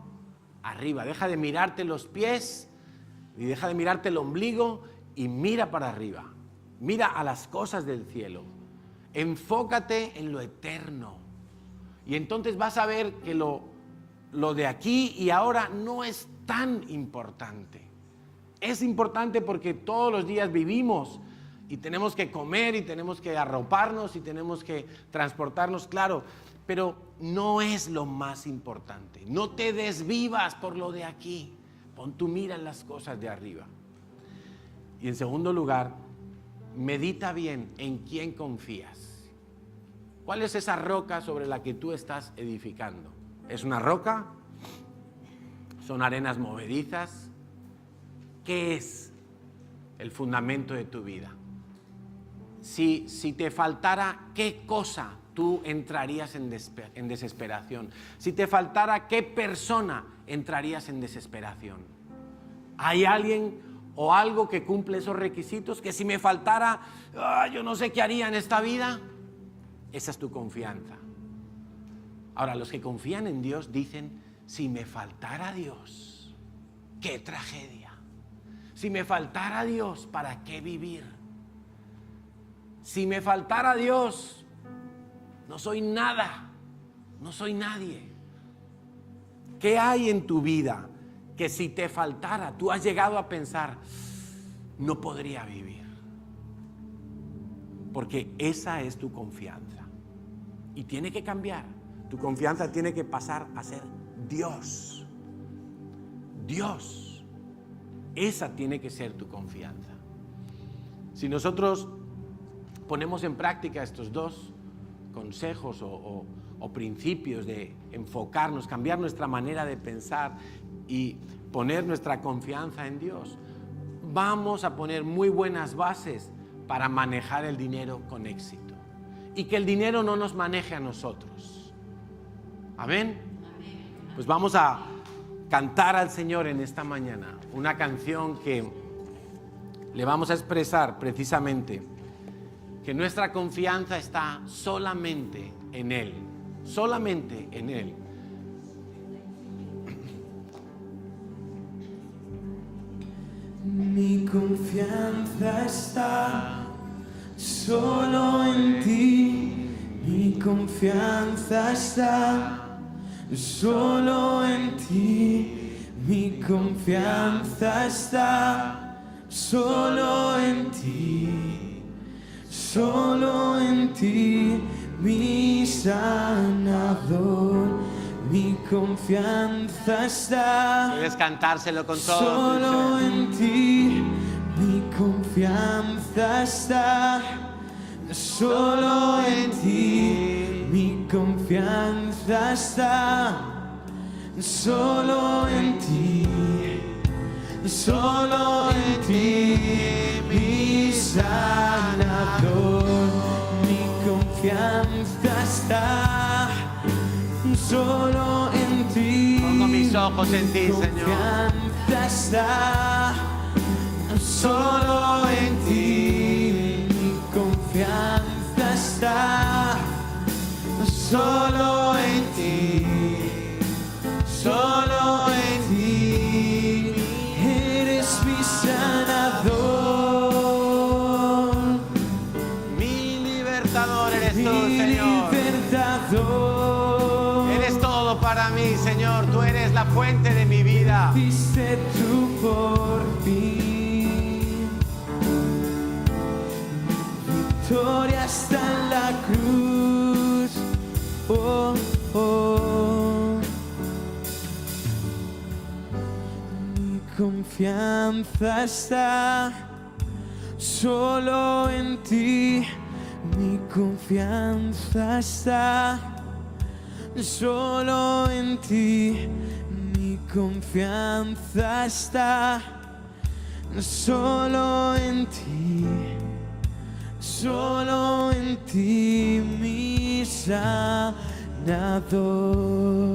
arriba, deja de mirarte los pies y deja de mirarte el ombligo y mira para arriba, mira a las cosas del cielo, enfócate en lo eterno y entonces vas a ver que lo de aquí y ahora no es tan importante. Es importante porque todos los días vivimos y tenemos que comer y tenemos que arroparnos y tenemos que transportarnos, claro, pero no es lo más importante. No te desvivas por lo de aquí, pon tu mira en las cosas de arriba. Y en segundo lugar, medita bien en quién confías. ¿Cuál es esa roca sobre la que tú estás edificando? ¿Es una roca? ¿Son arenas movedizas? ¿Qué es el fundamento de tu vida? Si te faltara, ¿qué cosa tú entrarías en desesperación? Si te faltara, ¿qué persona entrarías en desesperación? ¿Hay alguien o algo que cumple esos requisitos? Que si me faltara, yo no sé qué haría en esta vida. Esa es tu confianza. Ahora, los que confían en Dios dicen, si me faltara Dios, qué tragedia. Si me faltara Dios, ¿para qué vivir? Si me faltara Dios, no soy nada, no soy nadie. ¿Qué hay en tu vida que si te faltara, tú has llegado a pensar, no podría vivir? Porque esa es tu confianza. Y tiene que cambiar. Tu confianza tiene que pasar a ser Dios. Dios. Esa tiene que ser tu confianza. Si nosotros ponemos en práctica estos dos consejos o principios de enfocarnos, cambiar nuestra manera de pensar y poner nuestra confianza en Dios, vamos a poner muy buenas bases para manejar el dinero con éxito. Y que el dinero no nos maneje a nosotros. ¿Amén? Pues vamos a cantar al Señor en esta mañana una canción que le vamos a expresar precisamente que nuestra confianza está solamente en Él, solamente en Él. Mi confianza está solo en ti, mi confianza está solo en ti, mi confianza está solo en ti, mi sanador, mi confianza está. Puedes cantárselo con todo. Solo en ti, mi confianza está. Solo en ti, mi confianza está. Solo en ti, solo en ti, mi sanador, mi confianza está. Solo en ti. Pongo mis ojos en ti, Señor. Mi confianza está. Solo en ti. Mi confianza está. Solo en ti. Solo en ti. Eres mi sanador. Mi libertador eres tú, Mi Señor. libertador. Eres todo para mí, Señor. la fuente de mi vida. Diste tú por mí. Victoria está en la cruz. Oh, oh. Mi confianza está solo en ti. Mi confianza está solo en ti. Mi confianza está solo en ti. Solo en ti, mi sanador.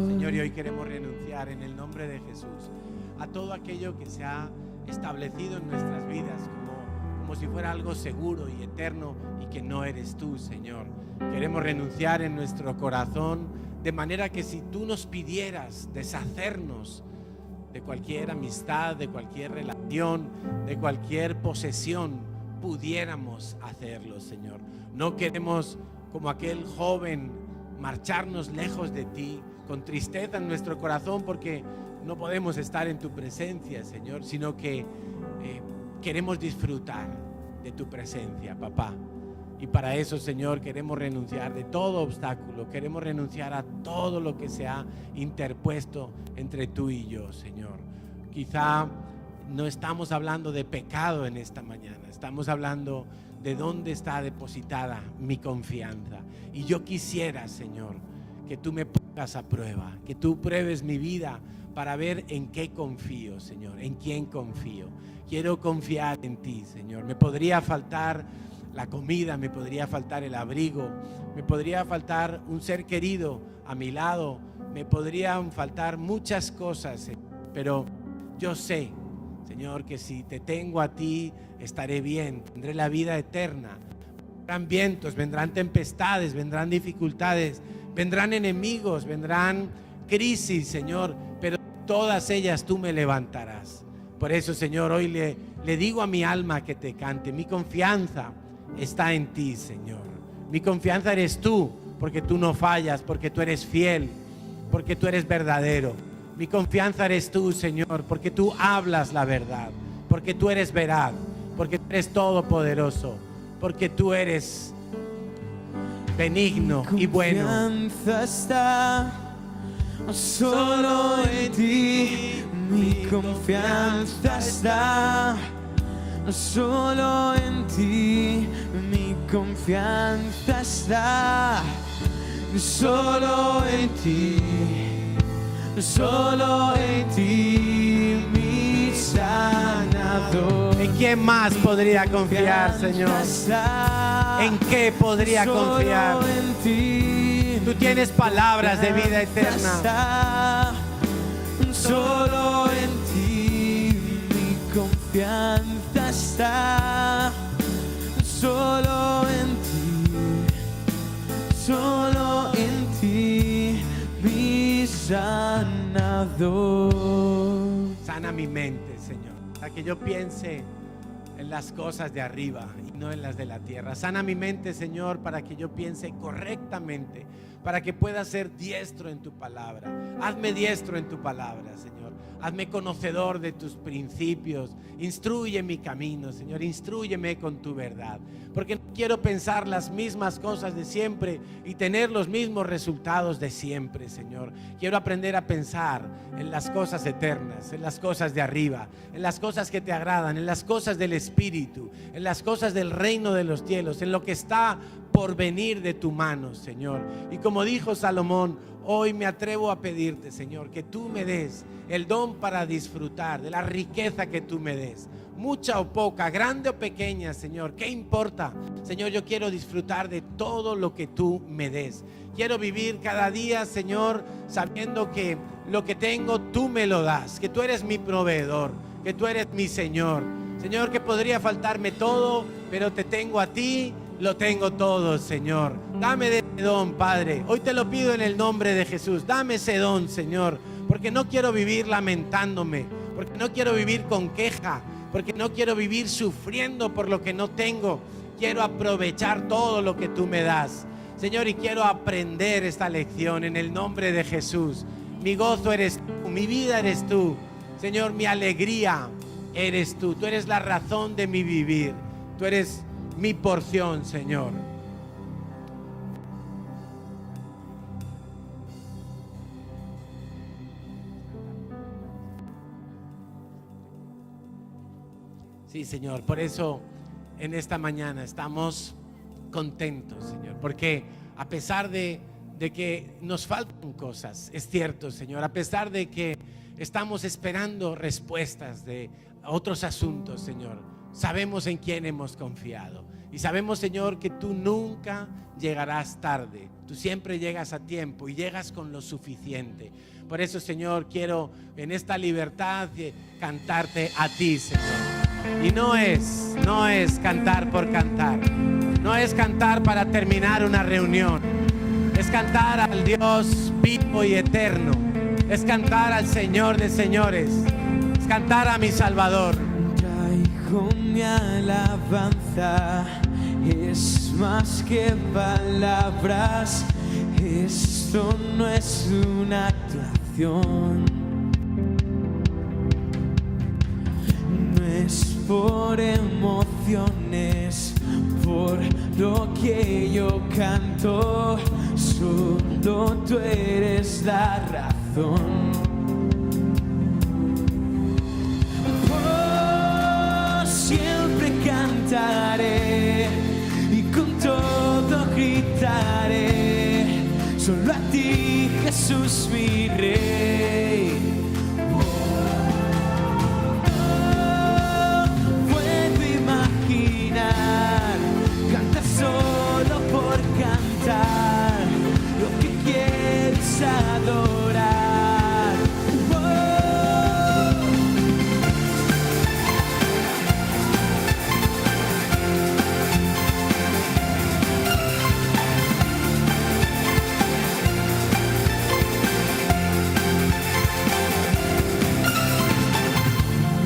Señor, y hoy queremos renunciar en el nombre de Jesús a todo aquello que se ha establecido en nuestras vidas como si fuera algo seguro y eterno y que no eres tú, Señor. Queremos renunciar en nuestro corazón de manera que si tú nos pidieras deshacernos de cualquier amistad, de cualquier relación, de cualquier posesión, pudiéramos hacerlo, Señor. No queremos, como aquel joven, marcharnos lejos de ti con tristeza en nuestro corazón porque no podemos estar en tu presencia, Señor, sino que queremos disfrutar de tu presencia, papá. Y para eso, Señor, queremos renunciar de todo obstáculo, queremos renunciar a todo lo que se ha interpuesto entre tú y yo, Señor. Quizá no estamos hablando de pecado en esta mañana, estamos hablando de dónde está depositada mi confianza. Y yo quisiera, Señor, que tú me pongas a prueba, que tú pruebes mi vida para ver en qué confío, Señor, en quién confío. Quiero confiar en ti, Señor. Me podría faltar la comida, me podría faltar el abrigo, me podría faltar un ser querido a mi lado, me podrían faltar muchas cosas, pero yo sé, Señor, que si te tengo a ti, estaré bien, tendré la vida eterna. Vendrán vientos, vendrán tempestades, vendrán dificultades, vendrán enemigos, vendrán crisis, Señor, pero todas ellas tú me levantarás. Por eso, Señor, hoy le digo a mi alma que te cante. Mi confianza está en ti, Señor. Mi confianza eres tú, porque tú no fallas, porque tú eres fiel, porque tú eres verdadero. Mi confianza eres tú, Señor, porque tú hablas la verdad, porque tú eres veraz, porque tú eres todopoderoso, porque tú eres benigno y bueno. Mi confianza está solo en ti. Mi confianza está solo en ti. Mi confianza está solo en ti. Solo en ti, mi sanador. ¿En quién más podría confiar, Señor? ¿En qué podría confiar? Tú tienes palabras de vida eterna. Solo en ti, mi confianza está. Solo en ti, solo en ti, mi sanador. Sana mi mente, Señor, para que yo piense en las cosas de arriba y no en las de la tierra. Sana mi mente, Señor, para que yo piense correctamente, para que pueda ser diestro en tu palabra. Hazme diestro en tu palabra, Señor. Hazme conocedor de tus principios. Instruye mi camino, Señor. Instrúyeme con tu verdad. Porque no quiero pensar las mismas cosas de siempre y tener los mismos resultados de siempre, Señor. Quiero aprender a pensar en las cosas eternas, en las cosas de arriba, en las cosas que te agradan, en las cosas del Espíritu, en las cosas del reino de los cielos, en lo que está por venir de tu mano, Señor. Y como dijo Salomón, hoy me atrevo a pedirte, Señor, que tú me des el don para disfrutar de la riqueza que tú me des. Mucha o poca, grande o pequeña, Señor, ¿qué importa? Señor, yo quiero disfrutar de todo lo que tú me des. Quiero vivir cada día, Señor, sabiendo que lo que tengo tú me lo das, que tú eres mi proveedor, que tú eres mi Señor. Señor, que podría faltarme todo, pero te tengo a ti, lo tengo todo, Señor. Dame de ese don, Padre. Hoy te lo pido en el nombre de Jesús. Dame ese don, Señor, porque no quiero vivir lamentándome, porque no quiero vivir con queja, porque no quiero vivir sufriendo por lo que no tengo. Quiero aprovechar todo lo que tú me das, Señor, y quiero aprender esta lección en el nombre de Jesús. Mi gozo eres tú, mi vida eres tú. Señor, mi alegría eres tú. Tú eres la razón de mi vivir. Tú eres mi porción, Señor. Sí, Señor, por eso en esta mañana estamos contentos, Señor, porque a pesar de que nos faltan cosas, es cierto, Señor, a pesar de que estamos esperando respuestas de otros asuntos, Señor, sabemos en quién hemos confiado y sabemos, Señor, que tú nunca llegarás tarde, tú siempre llegas a tiempo y llegas con lo suficiente. Por eso, Señor, quiero en esta libertad cantarte a ti, Señor. Y no es cantar por cantar, no es cantar para terminar una reunión, es cantar al Dios vivo y eterno, es cantar al Señor de señores, es cantar a mi Salvador. Traigo mi alabanza, es más que palabras, esto no es una actuación. Por emociones, por lo que yo canto, solo tú eres la razón. Oh, siempre cantaré y con todo gritaré, solo a ti, Jesús, mi Rey. Canta solo por cantar lo que quieres adorar.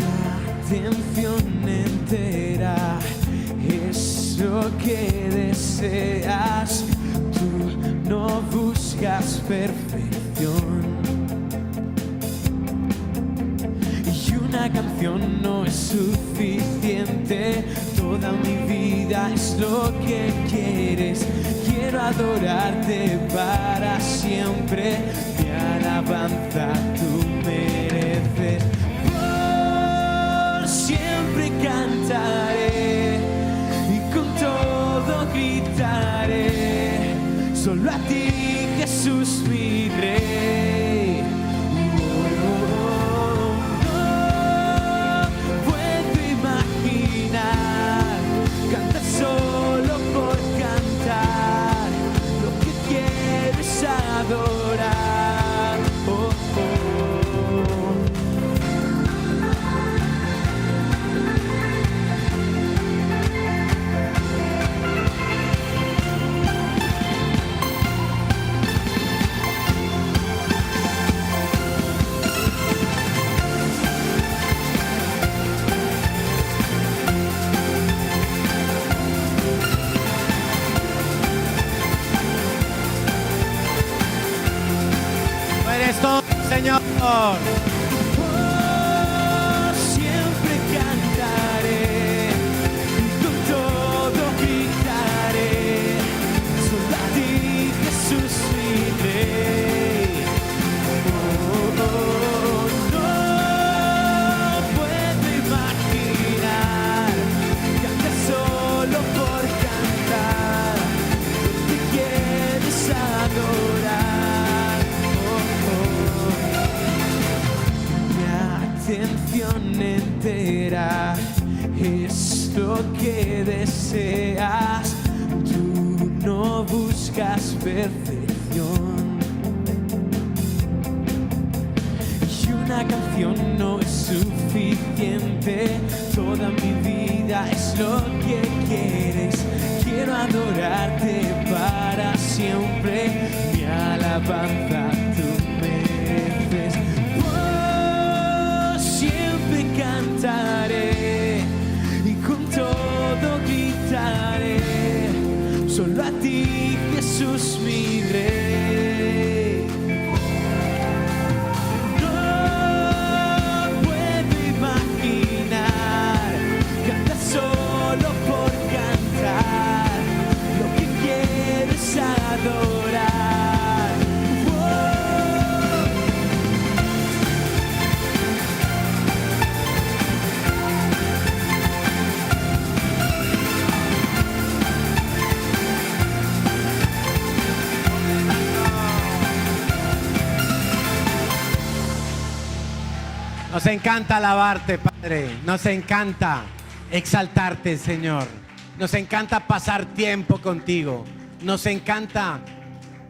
La atención entera es lo que deseas, tú no buscas perfección. Y una canción no es suficiente, toda mi vida es lo que quieres. Quiero adorarte para siempre, mi alabanza tú mereces. Por siempre cantaré y con todo gritaré, solo a ti, Jesús, mi Rey. No puedo imaginar, canta solo por cantar lo que quieres adorar. Oh, oh. Eres todo, Señor. Oh, siempre cantaré y con todo gritaré, solo a ti, Jesús, mi Rey. Oh, oh, no puedo imaginar, canta solo por cantar lo que quieres adorar. Atención entera es lo que deseas, tú no buscas perfección. Y una canción no es suficiente, toda mi vida es lo que quieres. Quiero adorarte para siempre, mi alabanza tú mereces. Siempre cantaré y con todo gritaré, solo a ti, Jesús, mi Rey. No Nos encanta alabarte, Padre. Nos encanta exaltarte, Señor. Nos encanta pasar tiempo contigo. Nos encanta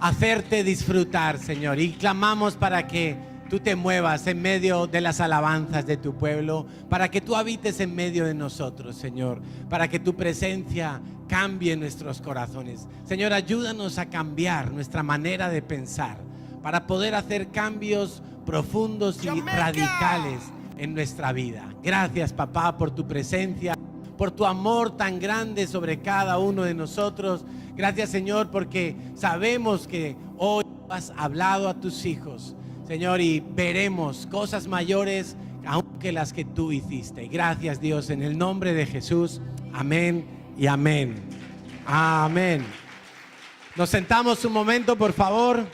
hacerte disfrutar, Señor. Y clamamos para que tú te muevas en medio de las alabanzas de tu pueblo, para que tú habites en medio de nosotros, Señor, para que tu presencia cambie nuestros corazones. Señor, ayúdanos a cambiar nuestra manera de pensar, para poder hacer cambios profundos y radicales en nuestra vida. Gracias, papá, por tu presencia, por tu amor tan grande sobre cada uno de nosotros. Gracias, Señor, porque sabemos que hoy has hablado a tus hijos, Señor, y veremos cosas mayores aún que las que tú hiciste. Gracias, Dios, en el nombre de Jesús. Amén y amén. Amén. Nos sentamos un momento, por favor.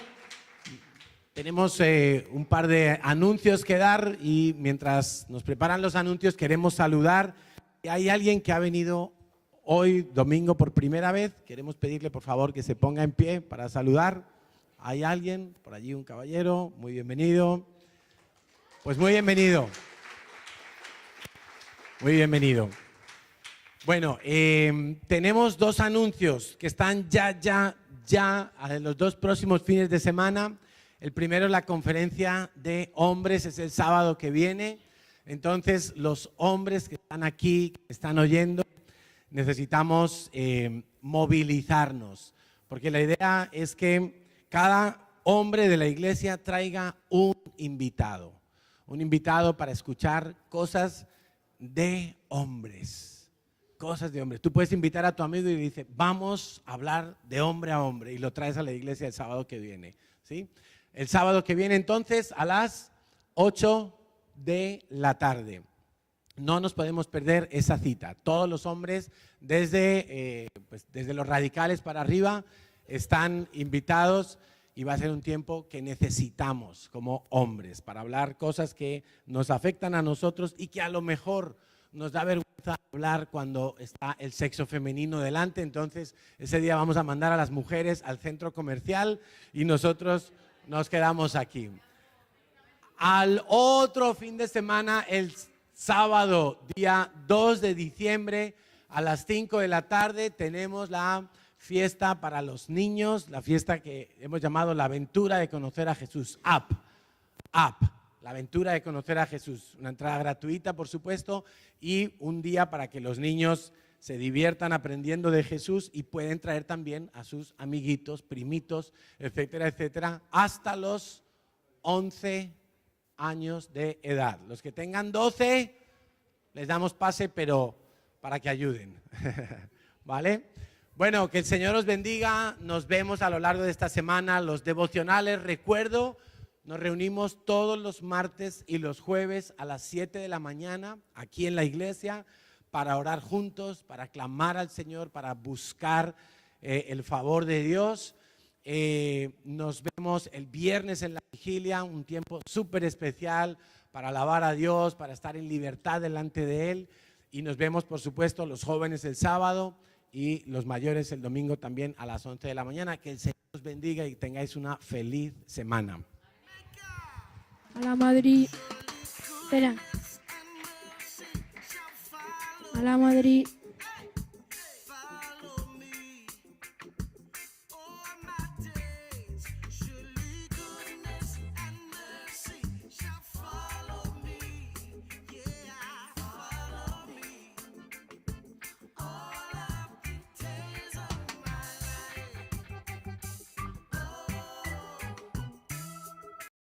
Tenemos un par de anuncios que dar y mientras nos preparan los anuncios queremos saludar. Hay alguien que ha venido hoy, domingo, por primera vez. Queremos pedirle, por favor, que se ponga en pie para saludar. ¿Hay alguien? Por allí un caballero. Muy bienvenido. Pues muy bienvenido. Muy bienvenido. Bueno, tenemos dos anuncios que están ya en los dos próximos fines de semana. El primero es la conferencia de hombres, es el sábado que viene. Entonces, los hombres que están aquí, que están oyendo, necesitamos movilizarnos, porque la idea es que cada hombre de la iglesia traiga un invitado para escuchar cosas de hombres, cosas de hombres. Tú puedes invitar a tu amigo y dice, vamos a hablar de hombre a hombre, y lo traes a la iglesia el sábado que viene, ¿sí? El sábado que viene, entonces, a las 8 de la tarde. No nos podemos perder esa cita. Todos los hombres, desde los radicales para arriba, están invitados y va a ser un tiempo que necesitamos como hombres para hablar cosas que nos afectan a nosotros y que a lo mejor nos da vergüenza hablar cuando está el sexo femenino delante. Entonces, ese día vamos a mandar a las mujeres al centro comercial y nosotros nos quedamos aquí. Al otro fin de semana, el sábado, día 2 de diciembre, a las 5 de la tarde, tenemos la fiesta para los niños, la fiesta que hemos llamado la aventura de conocer a Jesús, la aventura de conocer a Jesús. Una entrada gratuita, por supuesto, y un día para que los niños se diviertan aprendiendo de Jesús y pueden traer también a sus amiguitos, primitos, etcétera, etcétera, hasta los 11 años de edad. Los que tengan 12, les damos pase, pero para que ayuden. ¿Vale? Bueno, que el Señor os bendiga. Nos vemos a lo largo de esta semana. Los devocionales, recuerdo, nos reunimos todos los martes y los jueves a las 7 de la mañana aquí en la iglesia para orar juntos, para clamar al Señor, para buscar el favor de Dios. Nos vemos el viernes en la vigilia, un tiempo súper especial para alabar a Dios, para estar en libertad delante de Él. Y nos vemos, por supuesto, los jóvenes el sábado y los mayores el domingo también a las 11 de la mañana. Que el Señor os bendiga y tengáis una feliz semana. A la Madrid. Espera. A la Madrid.